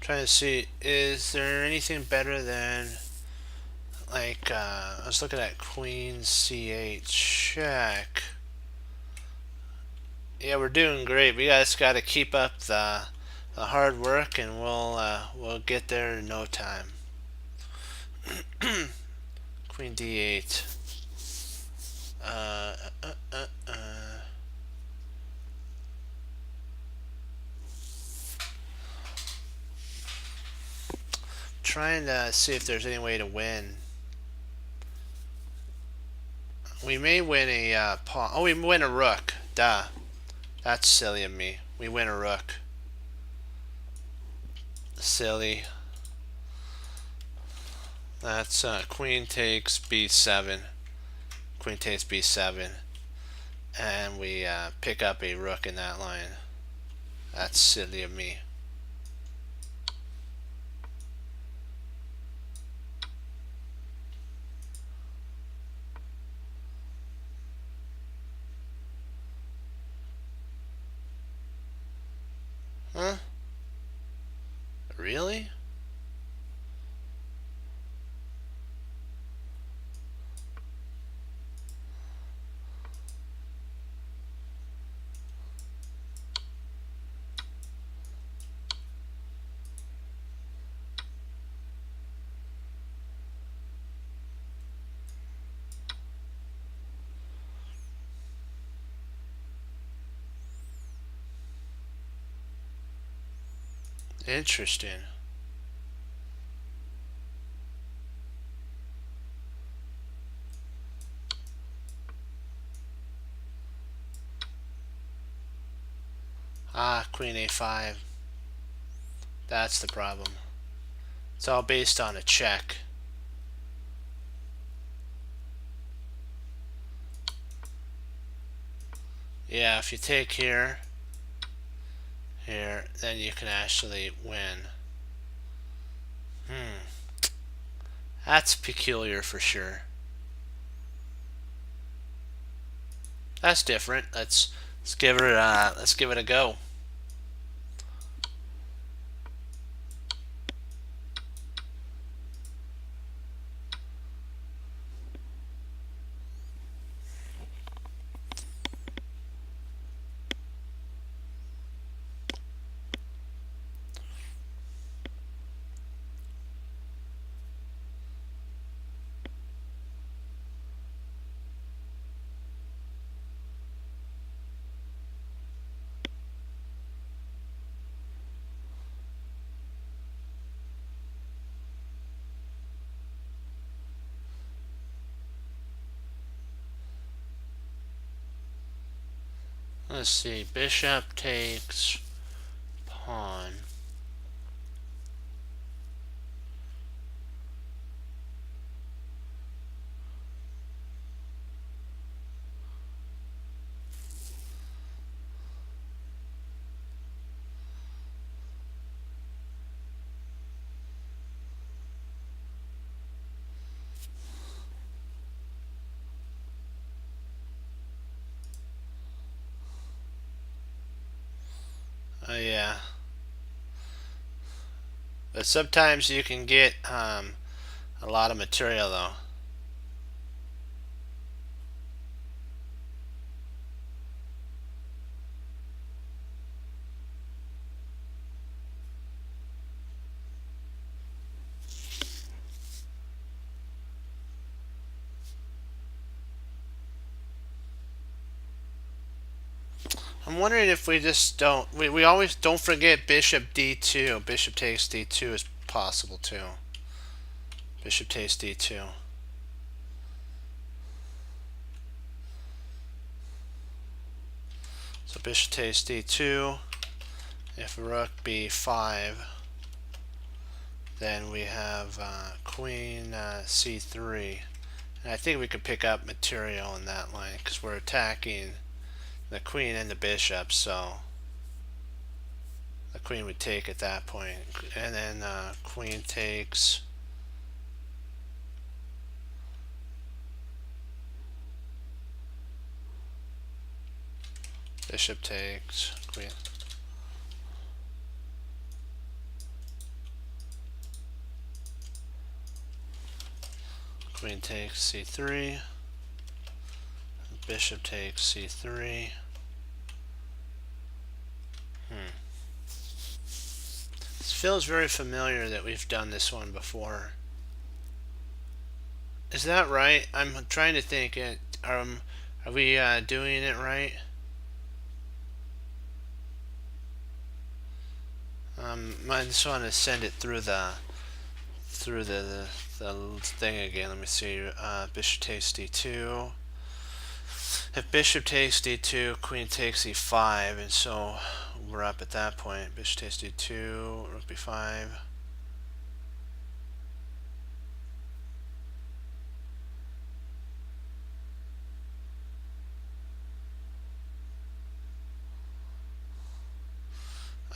Trying to see, is there anything better than, like, I was looking at queen c8 check. Yeah, we're doing great. We just got to keep up the hard work, and we'll get there in no time. Queen d8. Trying to see if there's any way to win. We may win a pawn. Oh, we win a rook. Duh. That's silly of me. We win a rook. Silly. That's queen takes b7. Queen takes b7. And we pick up a rook in that line. That's silly of me. Huh? Really? Interesting. Ah, queen a5. That's the problem. It's all based on a check. Yeah, if you take here, then you can actually win. That's peculiar for sure. That's different. Let's give it a go. Let's see. Bishop takes pawn. Oh yeah. But sometimes you can get a lot of material though. I'm wondering if we just don't. We always don't forget bishop d2. Bishop takes d2 is possible too. Bishop takes d2. So bishop takes d2. If rook b5, then we have queen c3. And I think we could pick up material in that line because we're attacking the queen and the bishop, so the queen would take at that point. And then queen takes. Bishop takes, queen. Queen takes c3. Bishop takes c3. This feels very familiar that we've done this one before. Is that right? I'm trying to think. Are we doing it right? I just want to send it through the thing again. Let me see. Bishop takes d2. If bishop takes d2, queen takes e5, and so we're up at that point. Bishop takes d2, rook b5.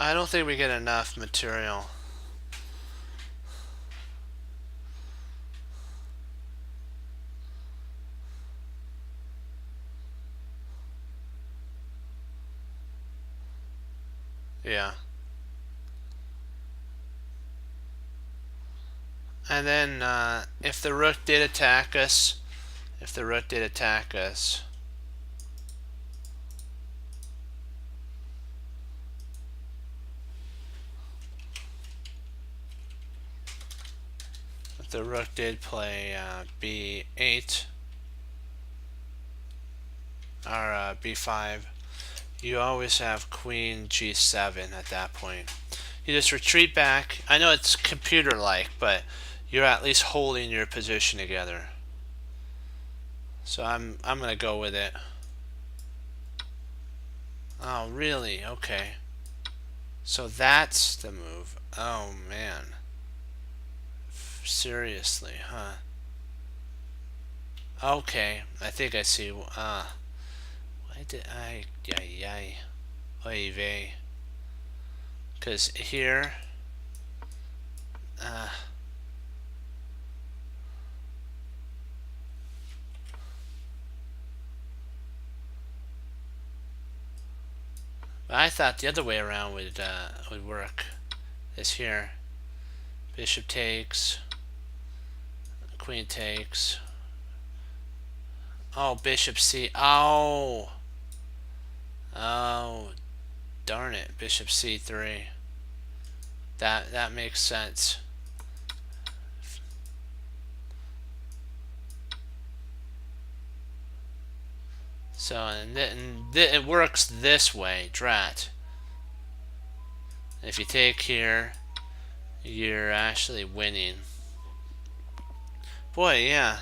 I don't think we get enough material. Yeah. And then if the rook did attack us, if the rook did attack us, if the rook did play b8 or b5, you always have queen g7 at that point. You just retreat back. I know it's computer-like, but you're at least holding your position together. So I'm gonna go with it. Oh, really? Okay. So that's the move. Oh, man. Seriously, huh? Okay, I think I see. What Oy vey. Because here, I thought the other way around would work. This here, bishop takes, queen takes. Oh, bishop c. Oh, oh, darn it, bishop c3. That makes sense. So and it works this way, drat. If you take here, you're actually winning. Boy, yeah.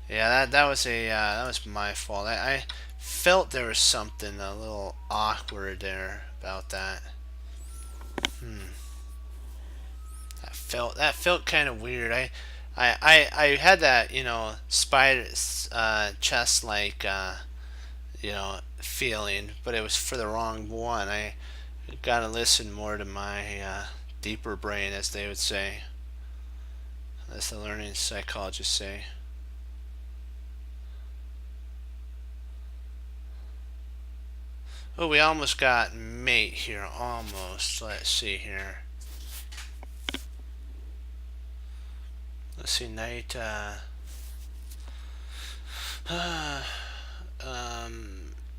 Yeah, that was my fault. I felt there was something a little awkward there about that. That felt kind of weird. I had that, you know, spider chest like you know, feeling, but it was for the wrong one. I gotta listen more to my deeper brain, as they would say, as the learning psychologists say. Oh, we almost got mate here. Almost. Let's see here. Let's see, knight.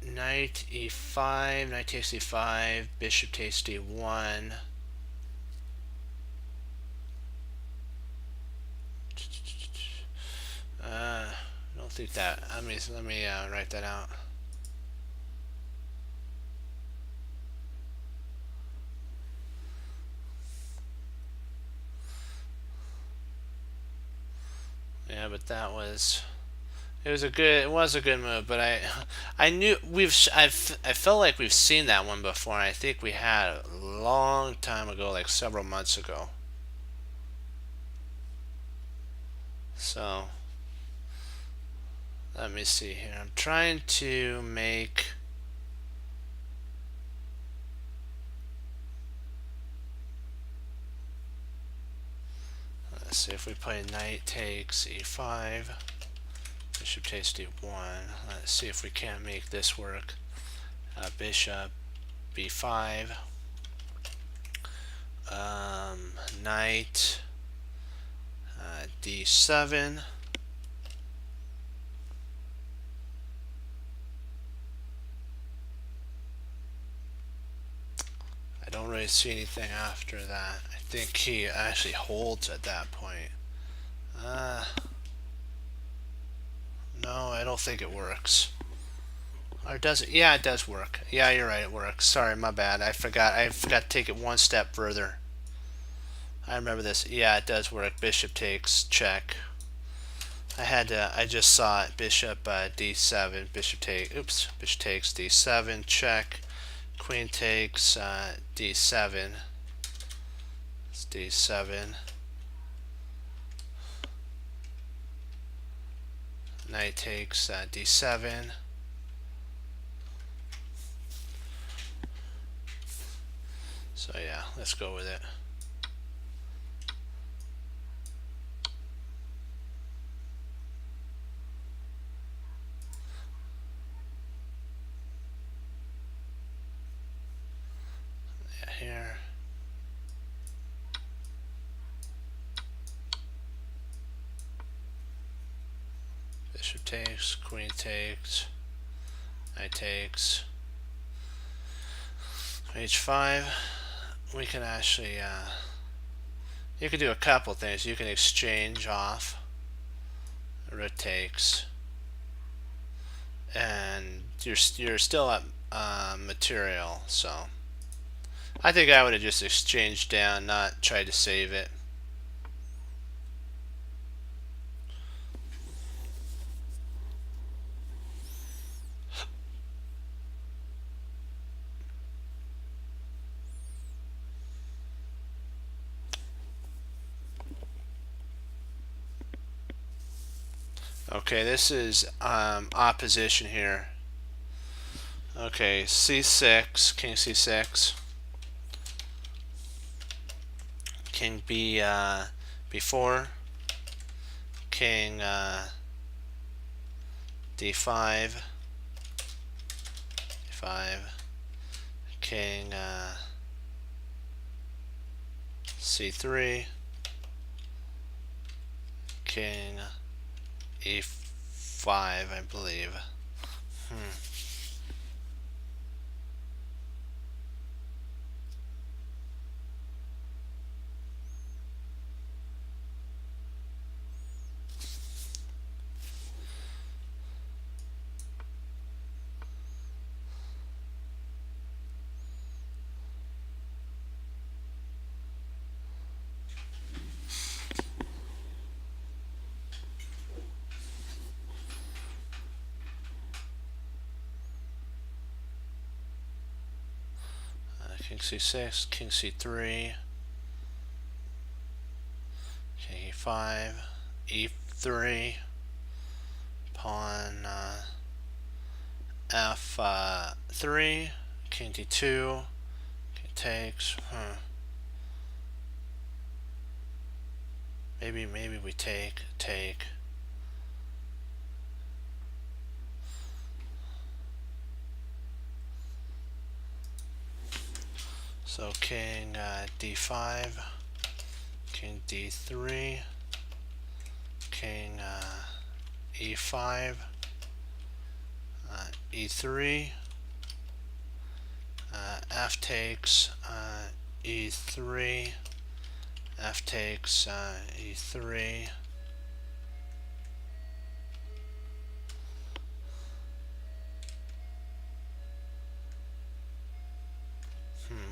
Knight e5, knight takes e5, bishop takes d1. I don't think that. Let me write that out. Yeah, but that was. It was a good move, but I knew I felt like we've seen that one before, and I think we had a long time ago, like several months ago. So let me see here. I'm trying to make. Let's see if we play knight takes e5. Bishop takes d1. Let's see if we can't make this work. Bishop b5. Knight d7. I don't really see anything after that. I think he actually holds at that point. No, I don't think it works. Or does it? Yeah, it does work. Yeah, you're right, it works. Sorry, my bad. I forgot to take it one step further. I remember this. Yeah, it does work. Bishop takes, check. I just saw it. Bishop d7, bishop takes d7, check. Queen takes d7. It's d7. Knight takes d7. So yeah, let's go with it. Yeah, here. Bishop takes, queen takes, knight takes, h5. We can actually, you can do a couple things. You can exchange off, rook takes, and you're still at material. So I think I would have just exchanged down, not tried to save it. Okay, this is opposition here. Okay, c6, king c6, king b4, king d5, d5, king c3, king e5, I believe. King c6, king c3, king e5, e3, pawn f3, king d2, king takes. Maybe we take. So king d5, king d3, king e5, e3, f takes, e3, f takes, e3.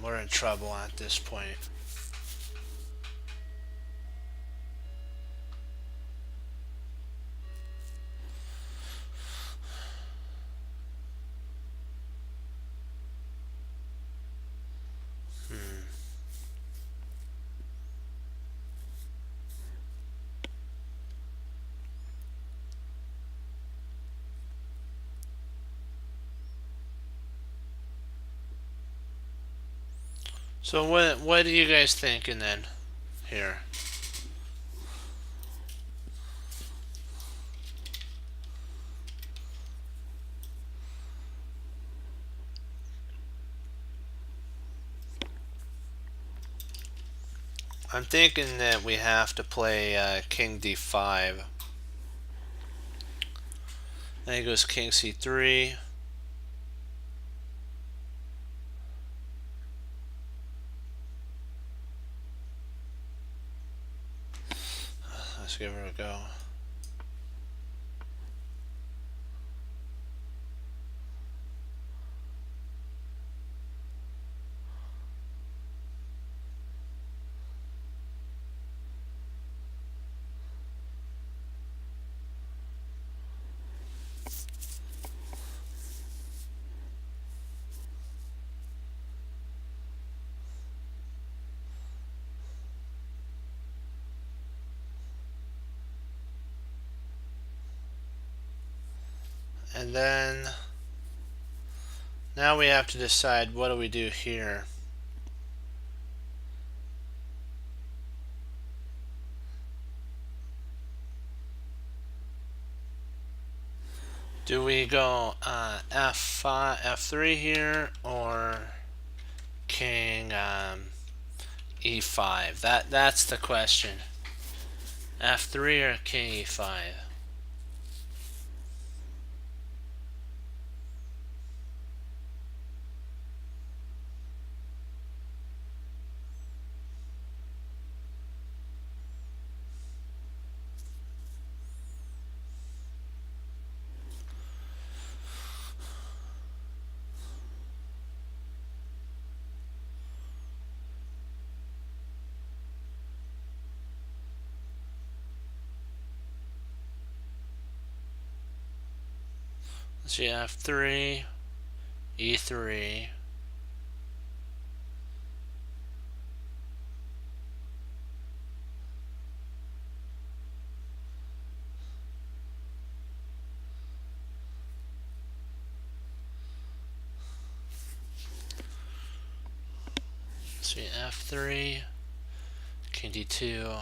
We're in trouble at this point. So what are you guys thinking then here? I'm thinking that we have to play king d5. Then he goes king c3. Let's give her a go. And then now we have to decide, what do we do here? Do we go f5, f3 here, or king e5? That's the question. f3 or king e5? Let's see, f3, e3. let's see, f3, king d2,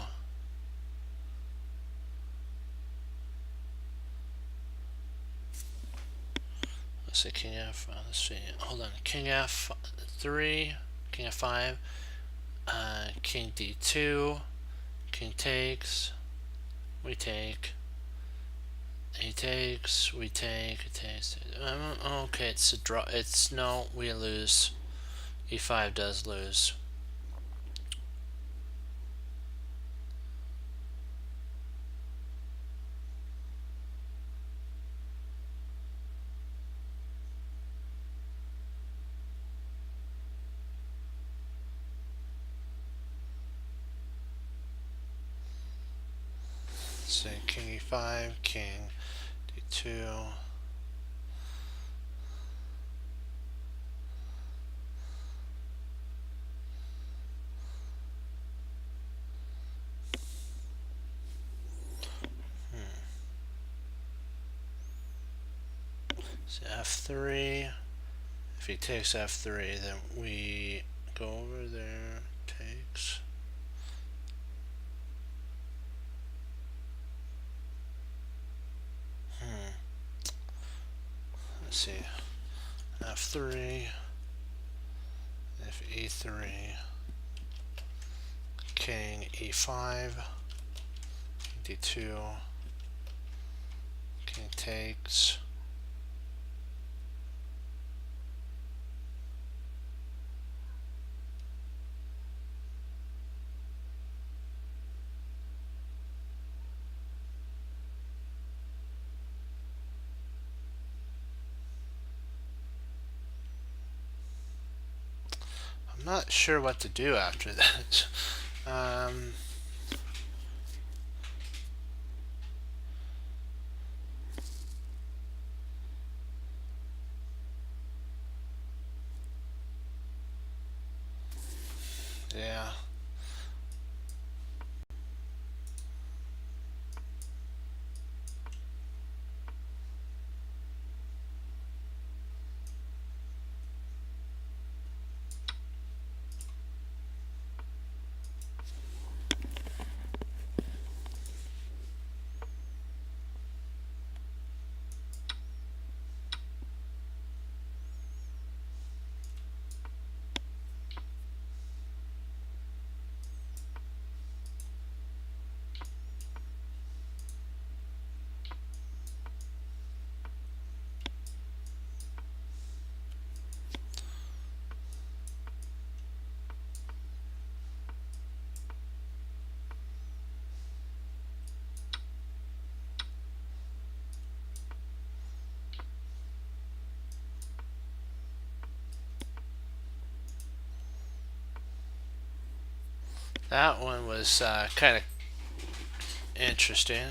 let's see, king f, let's see, hold on, king f3, king f5, king d2, king takes, we take, he takes, we take, it takes, okay, it's a draw, it's, no, we lose, e5 does lose. Say king e5, king d2. So f3. If he takes f3, then we go over there. Takes. Let's see. f3. If e3. King e5. d2. King takes. I'm not sure what to do after that. Yeah. That one was kind of interesting.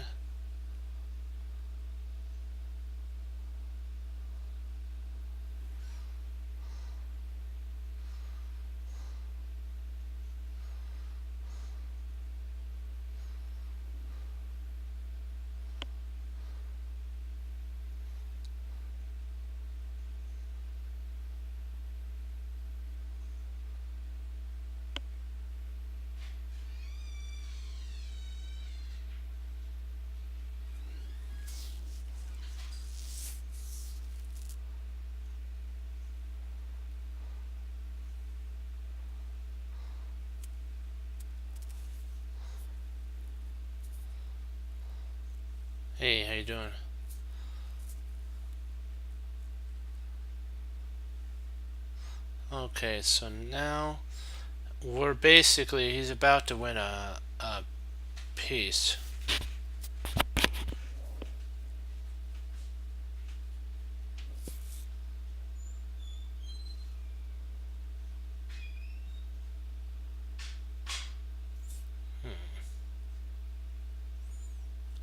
Hey, how you doing? Okay, so now we're basically, he's about to win a piece.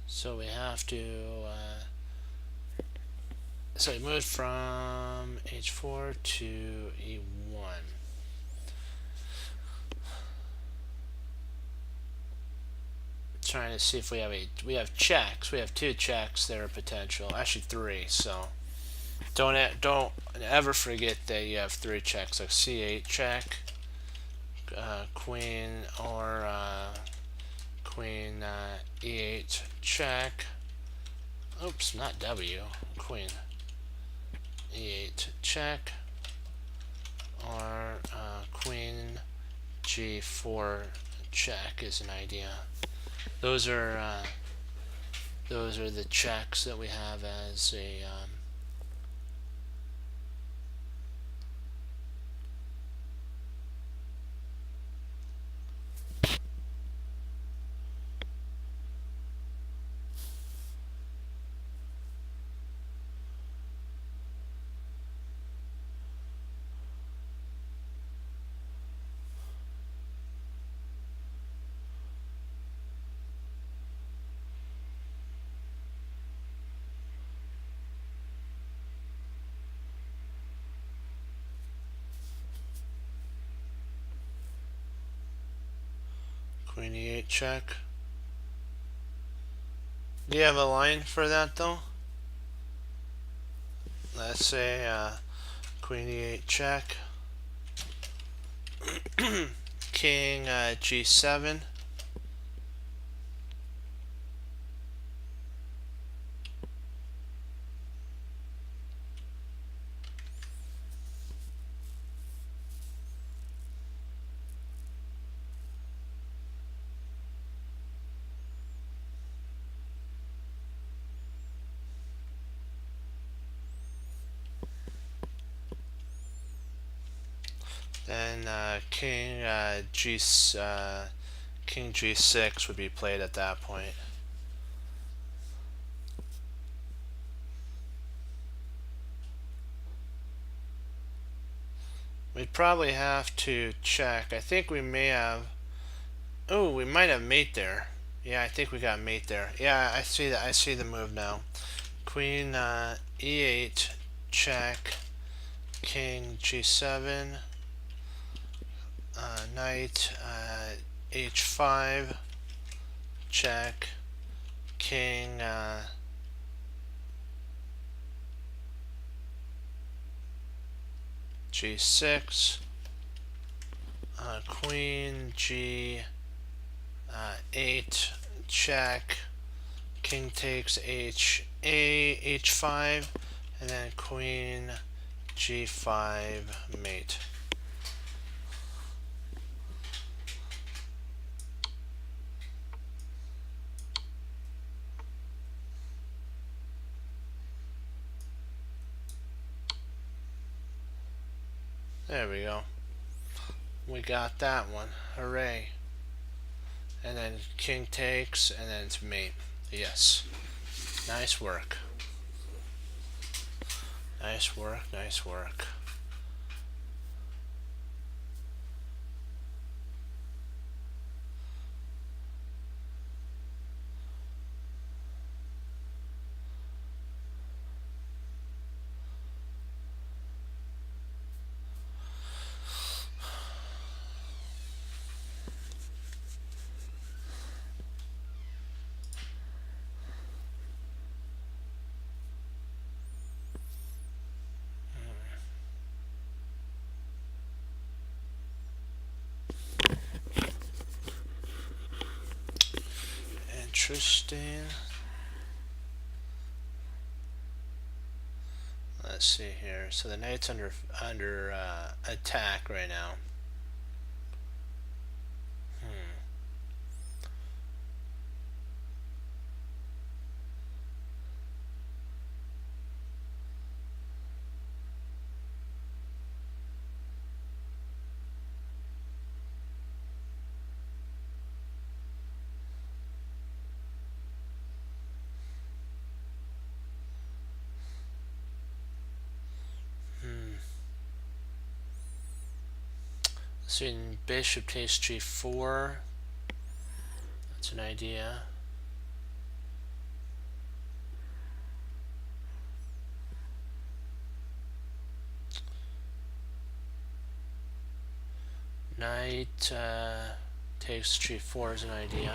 So we have to, so he moved from h4 to e1. Trying to see if we have checks. We have 2 checks that are potential. Actually 3. So don't ever forget that you have 3 checks. Like c8 check, queen or queen e8 check. Oops, not W. Queen e8 check, or queen g4 check is an idea. Those are the checks that we have as a queen e8 check. Do you have a line for that though? Let's say queen e8 check, king g7, then king g6 would be played at that point. We'd probably have to check. I think we may have. Oh, we might have mate there. Yeah, I think we got mate there. Yeah, I see that. I see the move now. Queen e8 check, king g7, knight h5 check, king g6, queen g8 check, king takes h5, and then queen g5 mate. There we go. We got that one. Hooray. And then king takes, and then it's mate. Yes. Nice work. Nice work, nice work. Interesting. Let's see here. So the knight's under attack right now. So bishop takes g4. That's an idea. Knight takes g4 is an idea.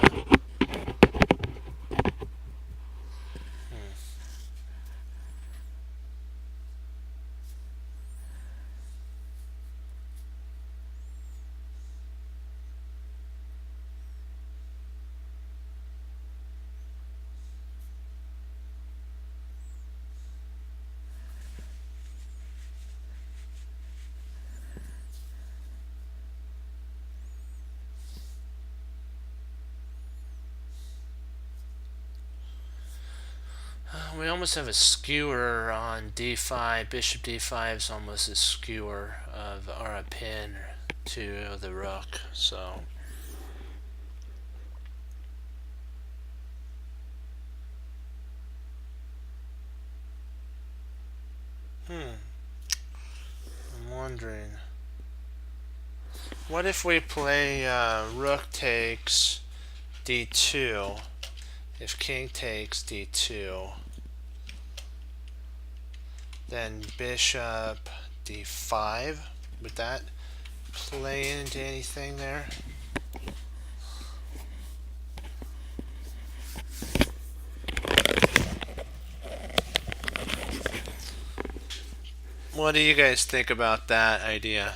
we almost have a skewer on d5. Bishop d5 is almost a skewer of or a pin to the rook. So I'm wondering, what if we play rook takes d2? If king takes d2, then bishop d5. Would that play into anything there? What do you guys think about that idea?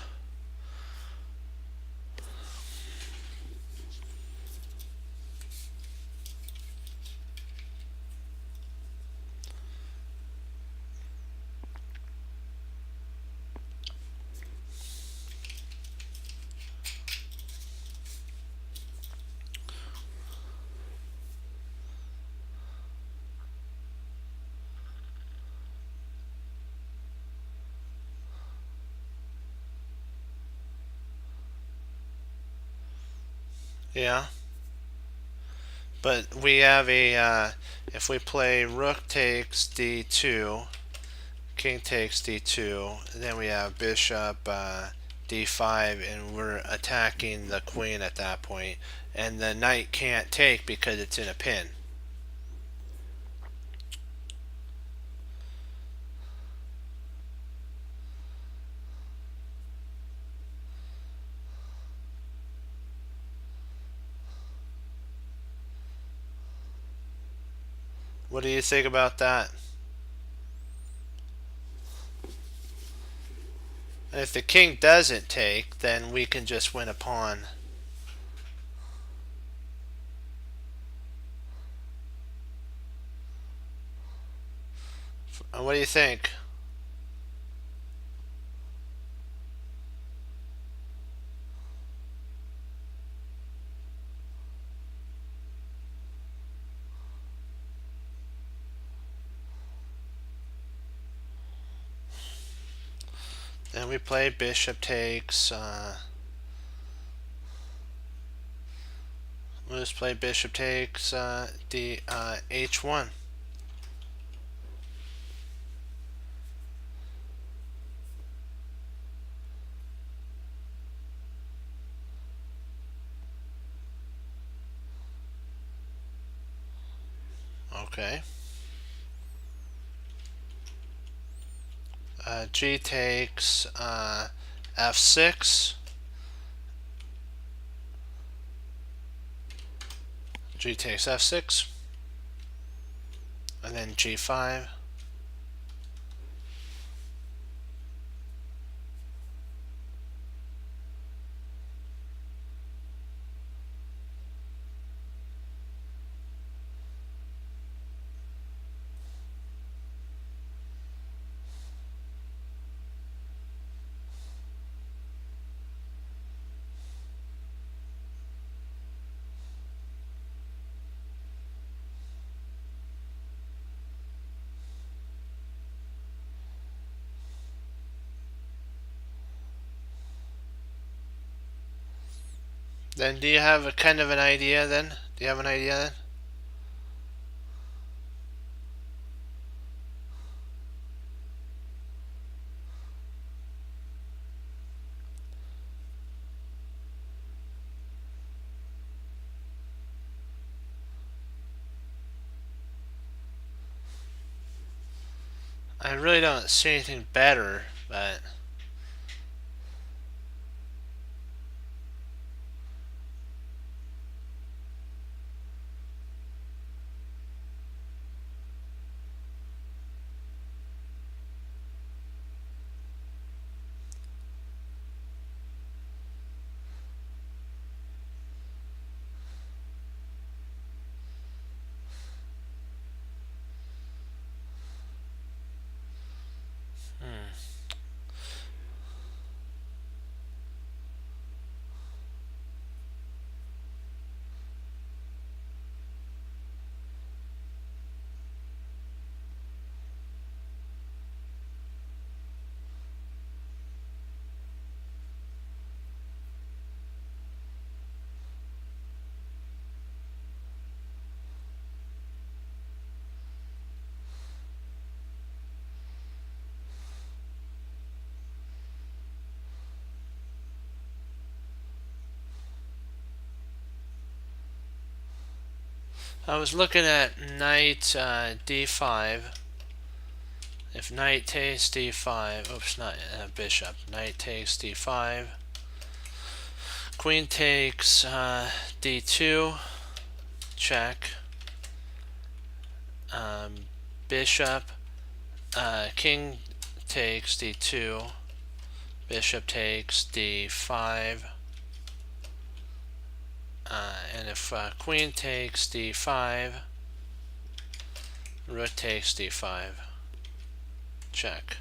Yeah, but we have a if we play rook takes d2, king takes d2, then we have bishop d5, and we're attacking the queen at that point, and the knight can't take because it's in a pin. What do you think about that? If the king doesn't take, then we can just win a pawn. What do you think? Then we play bishop takes. Let's play bishop takes h1. Okay. G takes f6. G takes f6. And then g5. Then do you have a kind of an idea then? Do you have an idea then? I really don't see anything better, but I was looking at knight d5. If knight takes d5, oops, not bishop. Knight takes d5. Queen takes d2, check. Bishop, king takes d2. Bishop takes d5. And if queen takes d5, rook takes d5, check.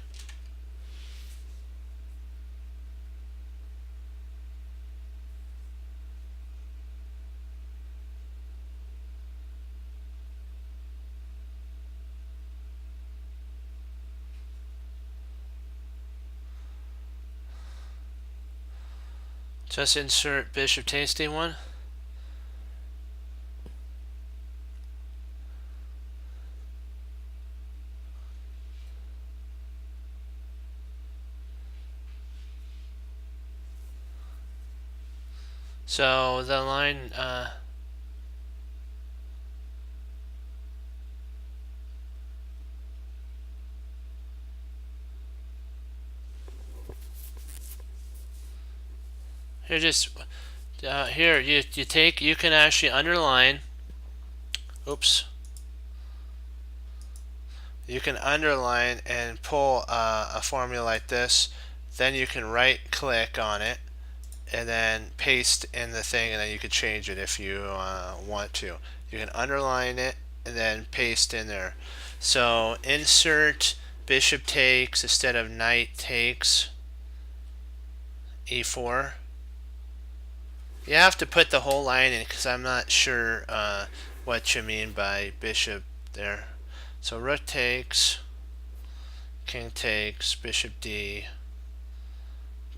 Just insert bishop takes d1. So the line here, just here you take, you can actually underline. Oops. You can underline and pull a formula like this. Then you can right click on it and then paste in the thing, and then you can change it if you want to. You can underline it and then paste in there. So insert bishop takes instead of knight takes e4. You have to put the whole line in because I'm not sure what you mean by bishop there. So rook takes, king takes, bishop d,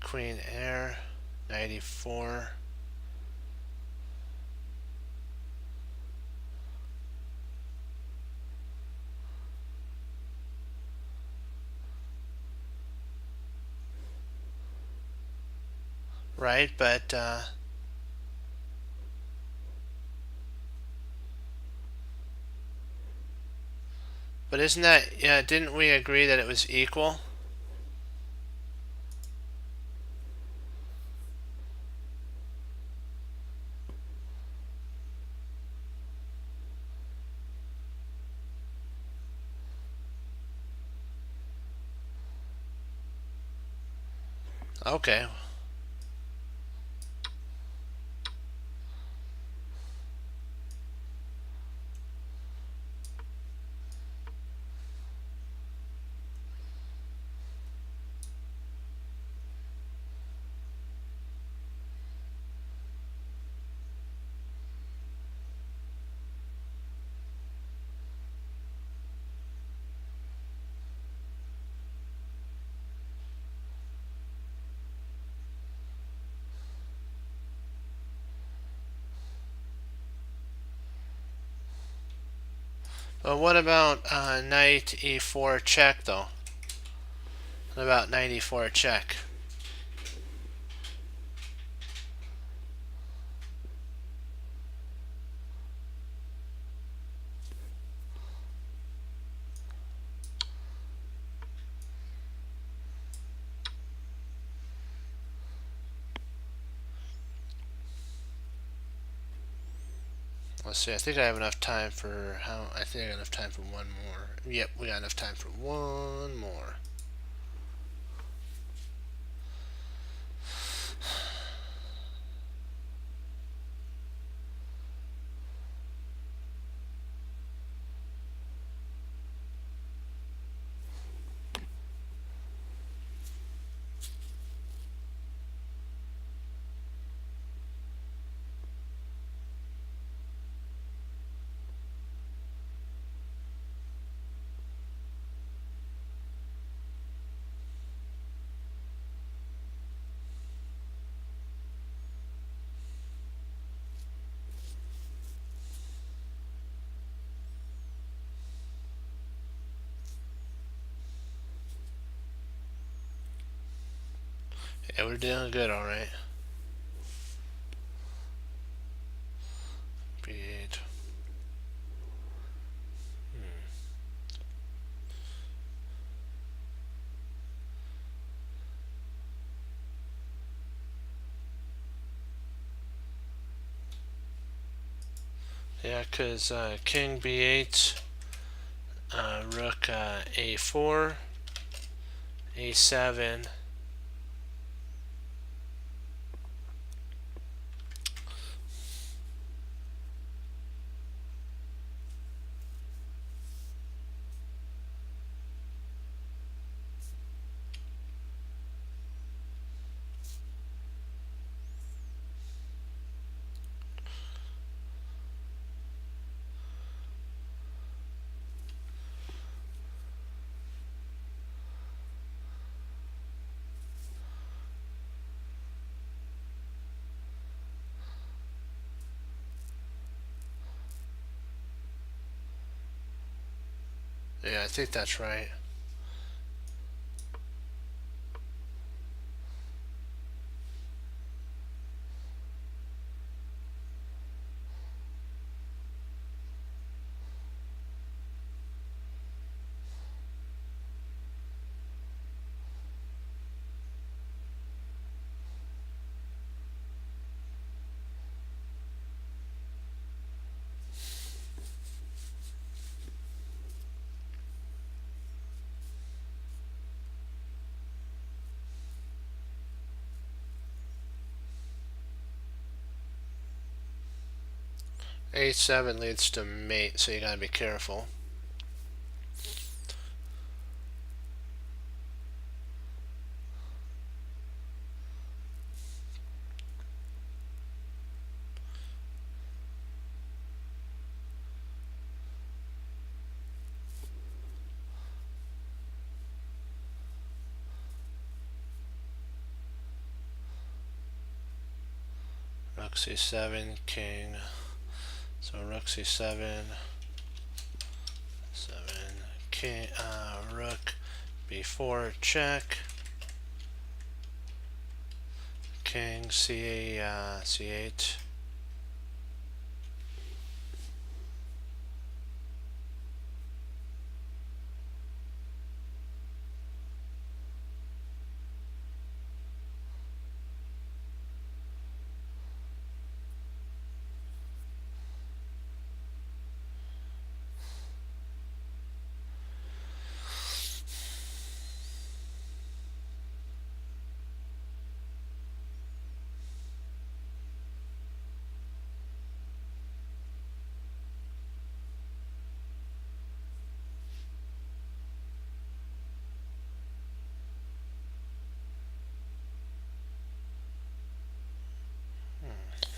queen heir, knight e4. Right, but isn't that, yeah, didn't we agree that it was equal? Okay. Well, what about knight e4 check though? What about knight e4 check? Let's see. I think I have enough time for how. I think I got enough time for one more. Yep, we got enough time for one more. Yeah, we're doing good, all right. Beat. Yeah, because king b8, rook a4, a7. Yeah, I think that's right. A7 leads to mate, so you gotta be careful. Rook c7, king. So rook c7, 7, king, rook b4, check. King c8.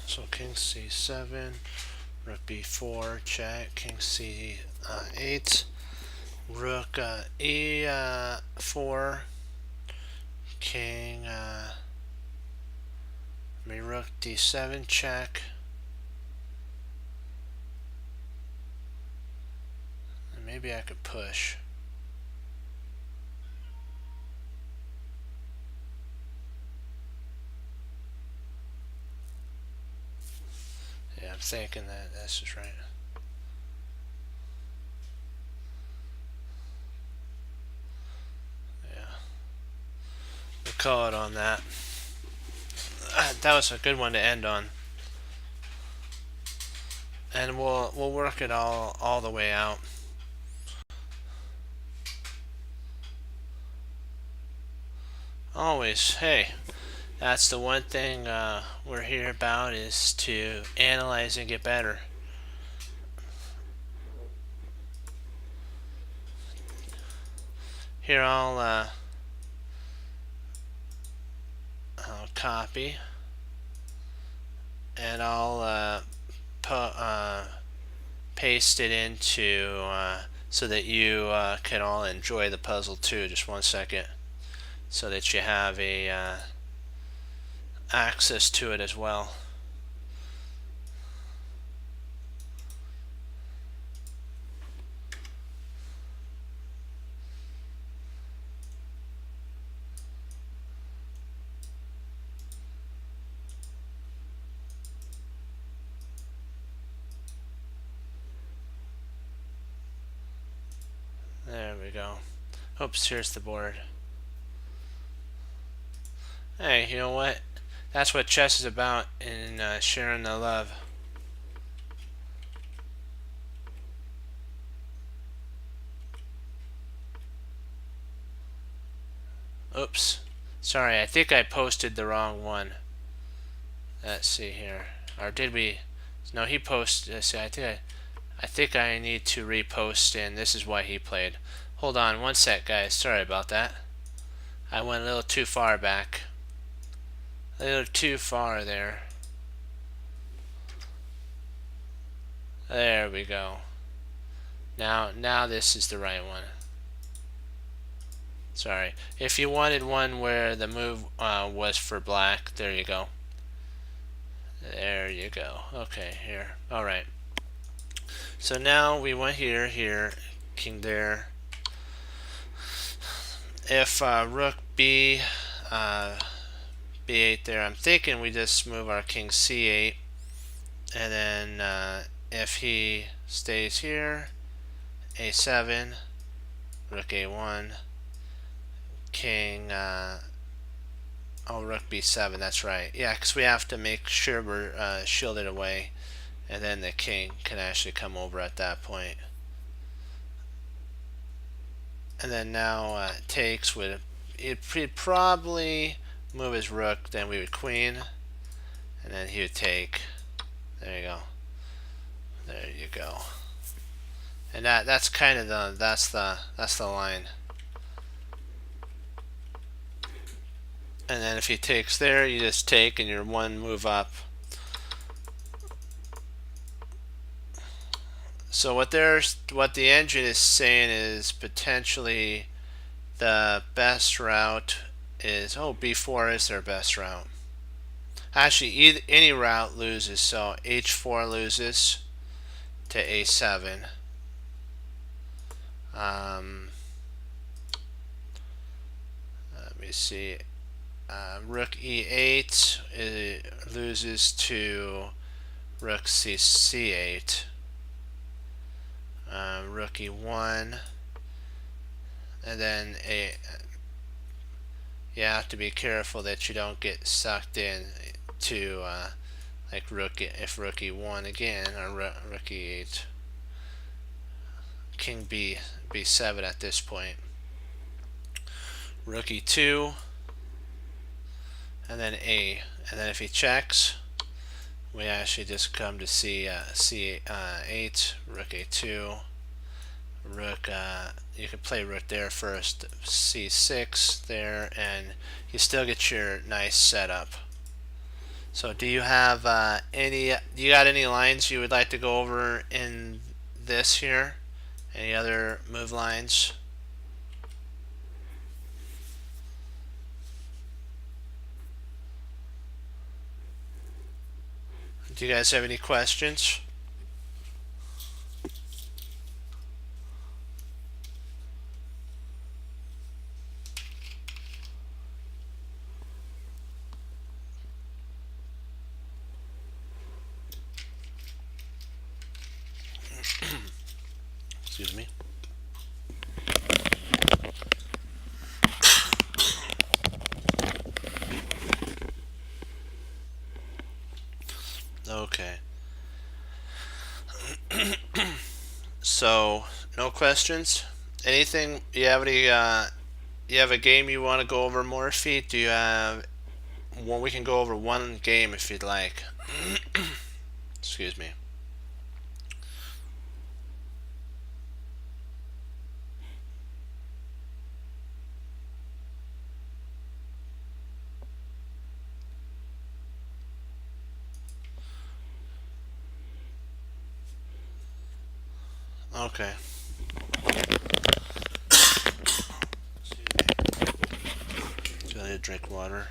So king c7, rook b4, check. King c8, rook e4, king. Rook d7, check. And maybe I could push. Yeah, I'm thinking that that's just right. Yeah. We'll call it on that. That was a good one to end on. And we'll work it all the way out. Always, hey, that's the one thing we're here about, is to analyze and get better. Here I'll copy, and I'll paste it into so that you can all enjoy the puzzle too. Just 1 second, so that you have a access to it as well. There we go. Oops, here's the board. Hey, you know what? That's what chess is about, in sharing the love. Oops. Sorry, I think I posted the wrong one. Let's see here. Or did we? No, he posted. See, I think I need to repost, and this is why he played. Hold on one sec, guys. Sorry about that. I went a little too far back. A little too far there. There we go. Now this is the right one. Sorry. If you wanted one where the move was for black, there you go. There you go. Okay, here. Alright. So now we went here, king there. If rook b, b8 there, I'm thinking we just move our king c8. And then if he stays here, a7, rook a1, king, rook b7, that's right. Yeah, because we have to make sure we're shielded away, and then the king can actually come over at that point. And then now takes would, he'd probably move his rook, then we would queen, and then he would take. There you go. There you go. And that's kind of that's the line. And then if he takes there, you just take and you're one move up. So what the engine is saying is potentially the best route is, b4 is their best route. Actually, any route loses, so h4 loses to a7. Let me see. Rook e8 loses to rook c8. Rook e1, and then you have to be careful that you don't get sucked in to like if rook e1 again, or rook e8, king b7 at this point, rook e2, and then and then if he checks, we actually just come to c8, rook a2, rook, you can play rook there first, c6 there, and you still get your nice setup. So do you have you got any lines you would like to go over in this here? Any other move lines? Do you guys have any questions? Excuse me. Okay. So, no questions? Anything? You have any? You have a game you want to go over more, Feet? Do you have? Well, we can go over one game if you'd like. Excuse me. Okay. Do I need to drink water?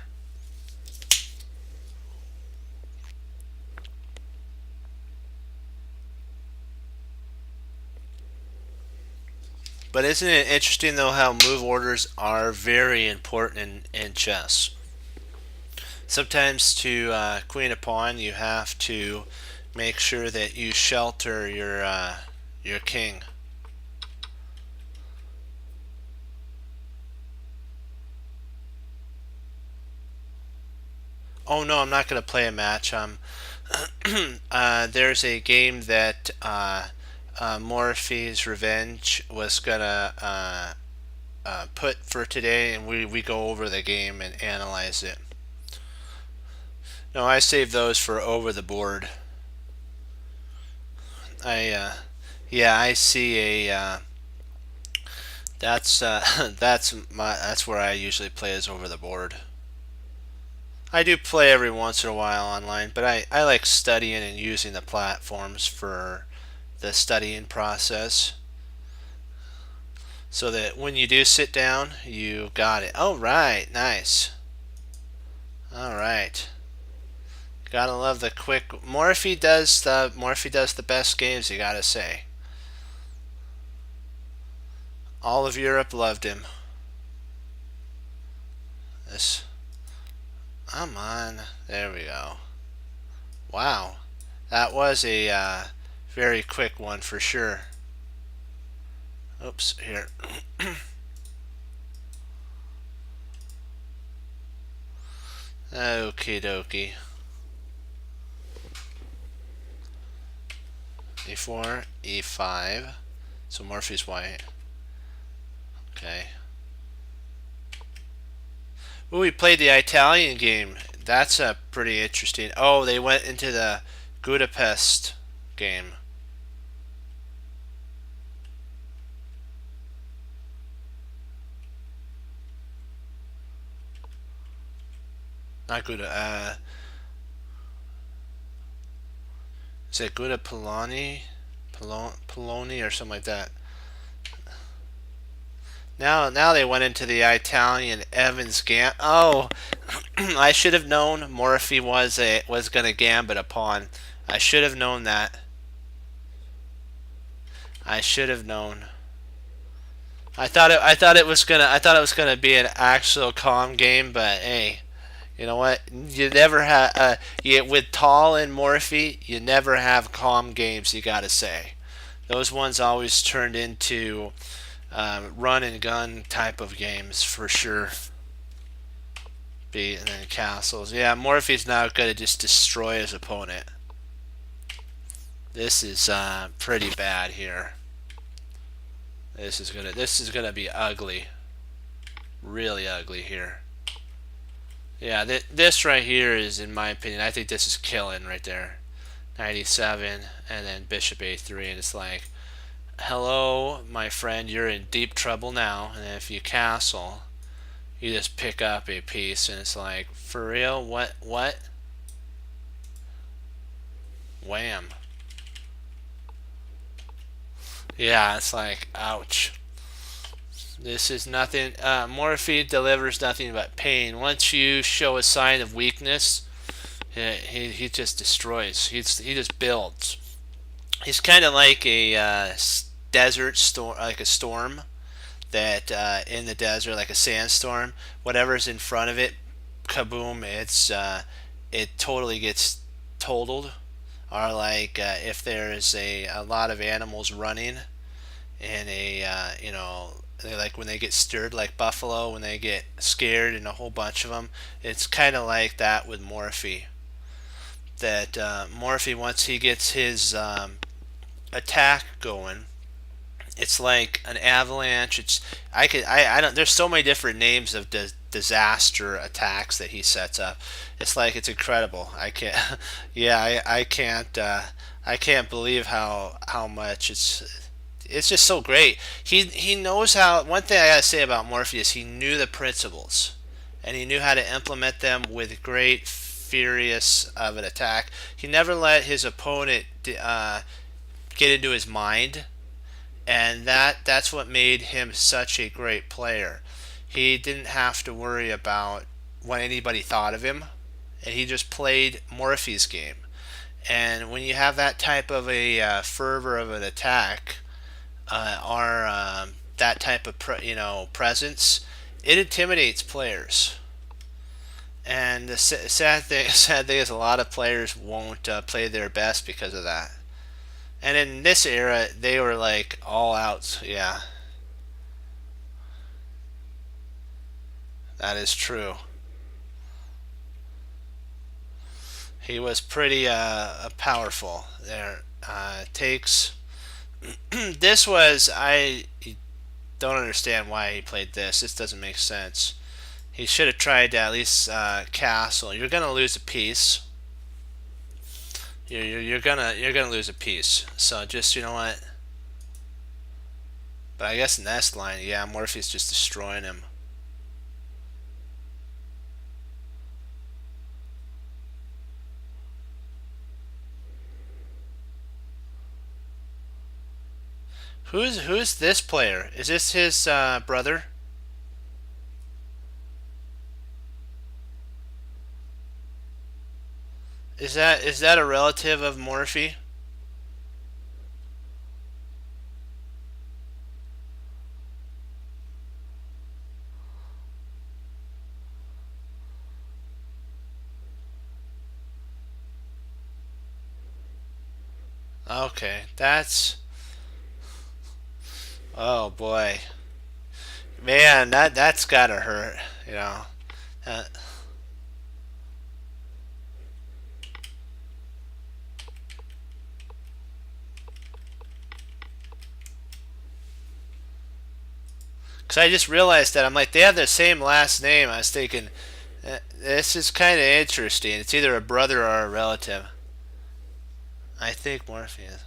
But isn't it interesting though how move orders are very important in chess? Sometimes to queen a pawn, you have to make sure that you shelter your king. Oh no, I'm not going to play a match. There's a game that Morphe's Revenge was gonna put for today, and we go over the game and analyze it. No, I save those for over the board. Yeah, I see a that's that's where I usually play, is over the board. I do play every once in a while online, but I like studying and using the platforms for the studying process, so that when you do sit down, you got it. Oh, right, nice. All right. Gotta love the quick. Morphe does the best games, you gotta say. All of Europe loved him. This. Come on. There we go. Wow. That was a very quick one for sure. Oops, here. Okie dokie. E4, E5. So Morphe's white. Okay. Ooh, we played the Italian game. That's a pretty interesting. Oh, they went into the Budapest game. Not Gouda. Is it Gouda Poloni? Poloni or something like that. Now they went into the Italian Evans Gambit. Oh, I should have known Morphe was gonna gambit a pawn. I should have known that. I should have known. I thought it was gonna be an actual calm game, but hey, you know what? You never have with Tall and Morphe, you never have calm games. You gotta say, those ones always turned into run and gun type of games for sure. And then castles. Yeah, Morphe's now going to just destroy his opponent. This is pretty bad here. This is gonna be ugly, really ugly here. Yeah, this right here is, in my opinion, I think this is killing right there. 97, and then Bishop A3, and it's like, hello, my friend, you're in deep trouble now. And if you castle, you just pick up a piece, and it's like, for real? What? Wham. Yeah, it's like, ouch. This is nothing. Morphe delivers nothing but pain. Once you show a sign of weakness, he just destroys. He just builds. He's kind of like a desert storm, like a storm that in the desert, like a sandstorm. Whatever's in front of it, kaboom! It totally gets totaled. Or like if there's a lot of animals running in a like when they get stirred, like buffalo when they get scared, and a whole bunch of them. It's kind of like that with Morphe. That Morphe, once he gets his attack going, it's like an avalanche. I don't. There's so many different names of disaster attacks that he sets up. It's like, it's incredible. I can't. Yeah, I can't believe how much it's just so great. He knows how. One thing I gotta say about Morphe is he knew the principles, and he knew how to implement them with great furious of an attack. He never let his opponent get into his mind, and that's what made him such a great player. He didn't have to worry about what anybody thought of him, and he just played Morphe's game. And when you have that type of a fervor of an attack, or that type of presence, it intimidates players. And the sad thing is, a lot of players won't play their best because of that. And in this era, they were like all out. Yeah, that is true. He was pretty powerful there. Takes this was don't understand why he played this. This doesn't make sense. He should have tried to at least castle. You're gonna lose a piece. You're gonna lose a piece. So just, you know what? But I guess in this line, yeah, Morphe's just destroying him. Who's this player? Is this his brother? Is that a relative of Morphe? Okay, that's, oh boy, man, that's gotta hurt, you know. Uh, Cause I just realized that I'm like they have the same last name. I was thinking, this is kind of interesting. It's either a brother or a relative. I think Morphe is.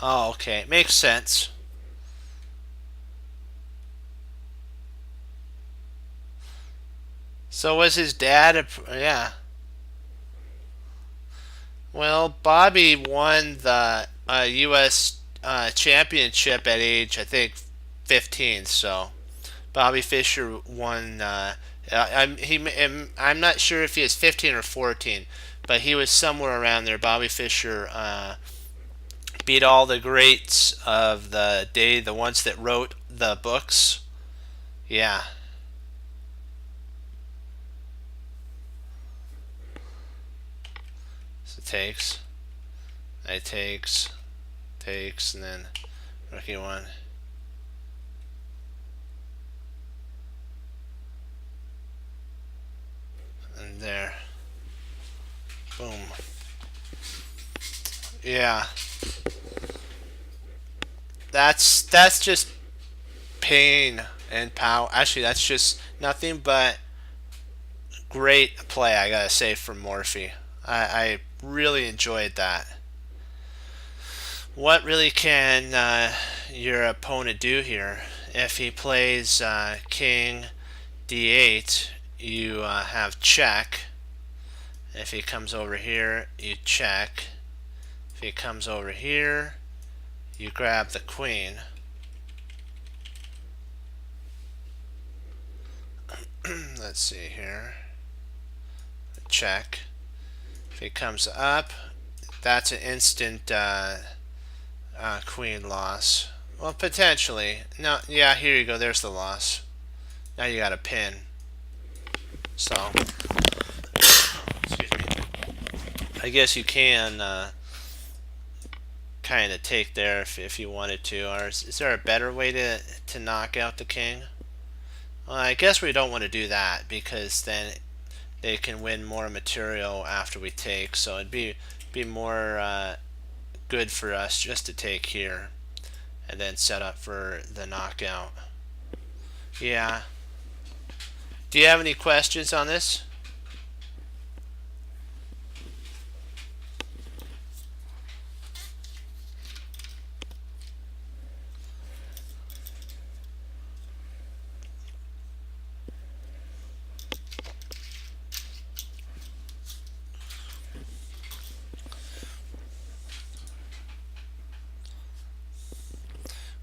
Oh, okay, makes sense. So was his dad yeah. Well, Bobby won the U.S. Championship at age, I think, 15. So Bobby Fischer won. I'm not sure if he was 15 or 14, but he was somewhere around there. Bobby Fischer beat all the greats of the day, the ones that wrote the books. Yeah, so it takes, and then rookie one. And there. Boom. Yeah. That's just pain and power. Actually, that's just nothing but great play, I gotta say, from Morphe. I really enjoyed that. What really can your opponent do here? If he plays King D8, you have check. If he comes over here, you check. If he comes over here, you grab the queen. Let's see here. Check. If he comes up, that's an instant queen loss. Well, potentially. No, yeah, here you go. There's the loss. Now you got a pin. So, excuse me. I guess you can kind of take there if you wanted to. Or is there a better way to knock out the king? Well, I guess we don't want to do that because then they can win more material after we take. So it'd be more good for us just to take here and then set up for the knockout. Yeah. Do you have any questions on this?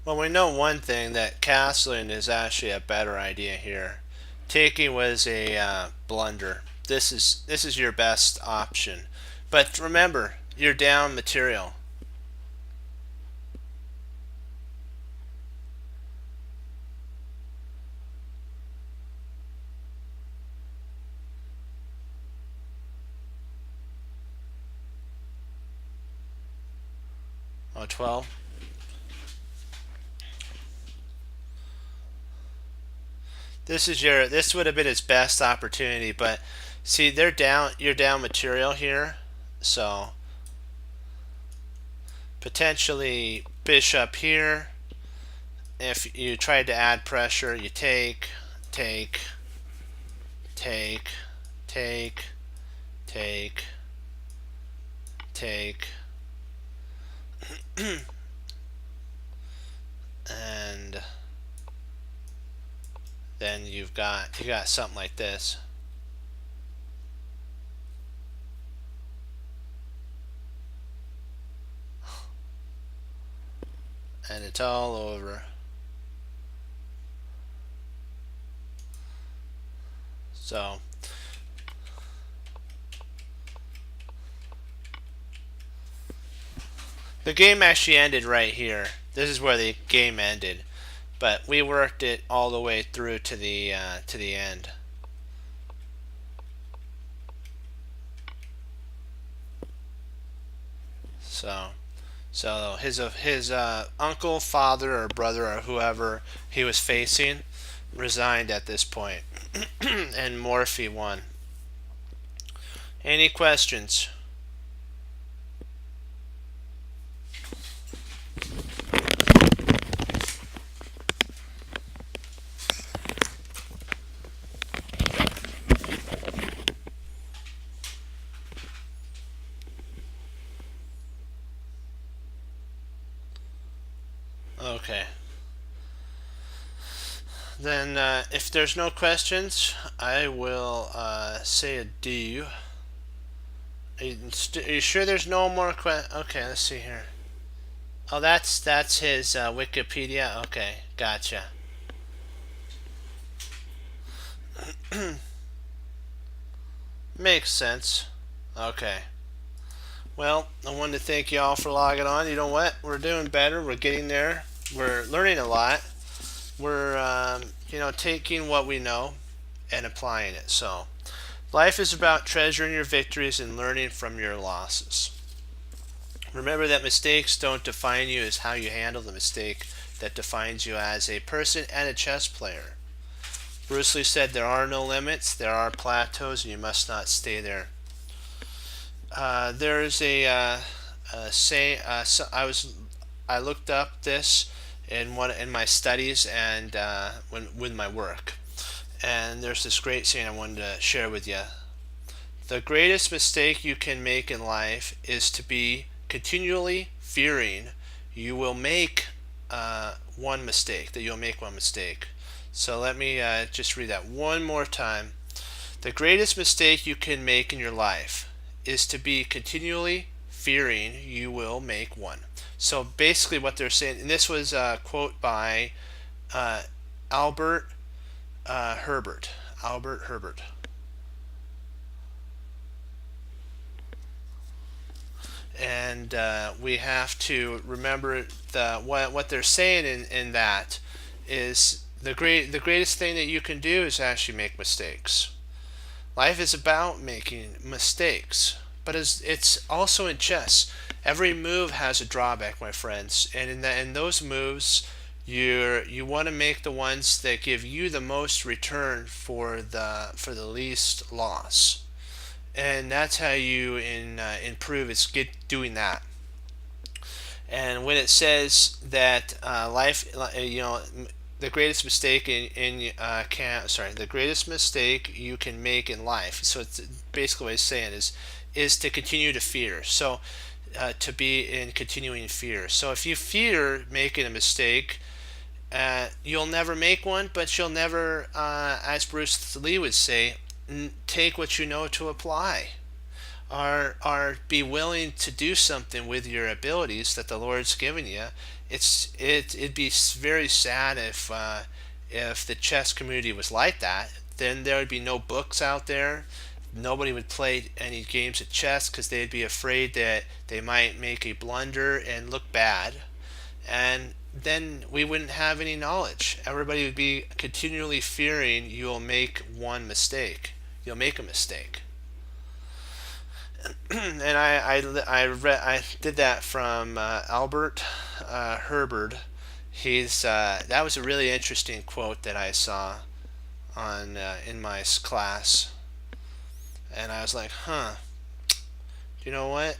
Well, we know one thing, that castling is actually a better idea here. Taking was a blunder. This is your best option. But remember, you're down material. Oh, 12. This would have been his best opportunity, but see, you're down material here. So potentially bishop here, if you tried to add pressure, you take, take, take, take, take, take, and then you got something like this. And it's all over. So the game actually ended right here. This is where the game ended, but we worked it all the way through to the end. So his uncle, father, or brother, or whoever he was facing resigned at this point, and Morphy won. Any questions? Okay. Then, if there's no questions, I will say adieu. Are you sure there's no more questions? Okay, let's see here. Oh, that's his Wikipedia. Okay, gotcha. Makes sense. Okay. Well, I wanted to thank you all for logging on. You know what? We're doing better. We're getting there. We're learning a lot. We're taking what we know and applying it. So, life is about treasuring your victories and learning from your losses. Remember that mistakes don't define you, as how you handle the mistake that defines you as a person and a chess player. Bruce Lee said there are no limits, there are plateaus, and you must not stay there. There's a say. I looked up this in my studies and with my work, and there's this great saying I wanted to share with you. The greatest mistake you can make in life is to be continually fearing you will make one mistake. That you'll make one mistake. So let me just read that one more time. The greatest mistake you can make in your life is to be continually fearing you will make one. So basically what they're saying, and this was a quote by Albert Herbert. Albert Herbert. And we have to remember what they're saying in that is the greatest thing that you can do is actually make mistakes. Life is about making mistakes, but it's also in chess. Every move has a drawback, my friends, and in those moves, you want to make the ones that give you the most return for the least loss, and that's how you improve. It's doing that. And when it says that life, the greatest mistake the greatest mistake you can make in life. So it's basically what it's saying is to continue to fear. So to be in continuing fear. So if you fear making a mistake, you'll never make one, but you'll never, as Bruce Lee would say, take what you know to apply. Or be willing to do something with your abilities that the Lord's given you. It'd be very sad if the chess community was like that. Then there would be no books out there. Nobody would play any games of chess because they'd be afraid that they might make a blunder and look bad. And then we wouldn't have any knowledge. Everybody would be continually fearing you'll make one mistake. You'll make a mistake. And I did that from Albert Herbert. That was a really interesting quote that I saw on in my class, and I was like, huh. You know what?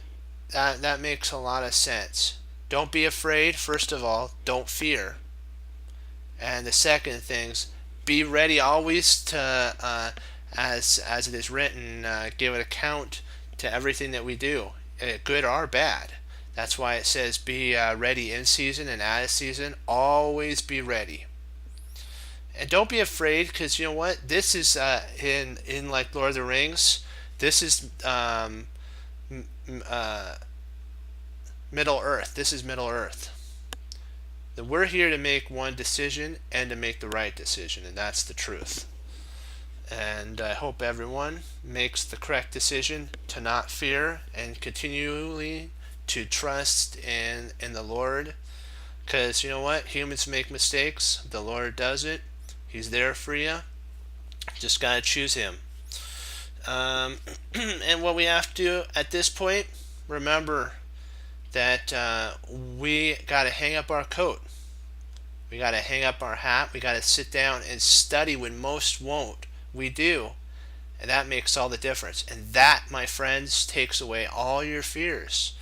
That makes a lot of sense. Don't be afraid. First of all, don't fear. And the second thing's be ready always to, as it is written, give an account to everything that we do, good or bad. That's why it says be ready in season and out of season. Always be ready. And don't be afraid, because you know what? This is in like Lord of the Rings. This is Middle Earth. This is Middle Earth. That we're here to make one decision and to make the right decision, and that's the truth. And I hope everyone makes the correct decision to not fear and continually to trust in the Lord. Because you know what? Humans make mistakes. The Lord does it. He's there for you. Just got to choose Him. And what we have to do at this point, remember that we got to hang up our coat. We got to hang up our hat. We got to sit down and study when most won't. We do. And that makes all the difference. And that, my friends, takes away all your fears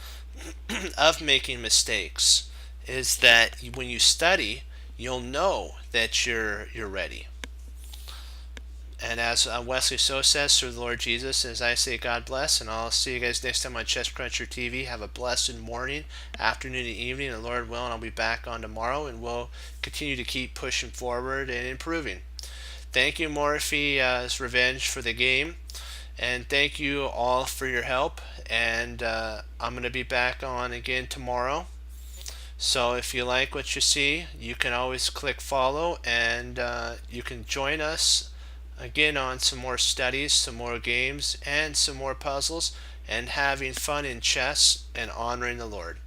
of making mistakes. Is that when you study, you'll know that you're ready. And as Wesley So says, through the Lord Jesus, as I say, God bless, and I'll see you guys next time on Chest Cruncher TV. Have a blessed morning, afternoon, and evening, and Lord willing, I'll be back on tomorrow, and we'll continue to keep pushing forward and improving. Thank you, Morphe's Revenge, for the game, and thank you all for your help, and I'm going to be back on again tomorrow. So if you like what you see, you can always click follow, and you can join us again on some more studies, some more games, and some more puzzles, and having fun in chess and honoring the Lord.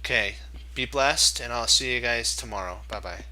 Okay, be blessed, and I'll see you guys tomorrow. Bye bye.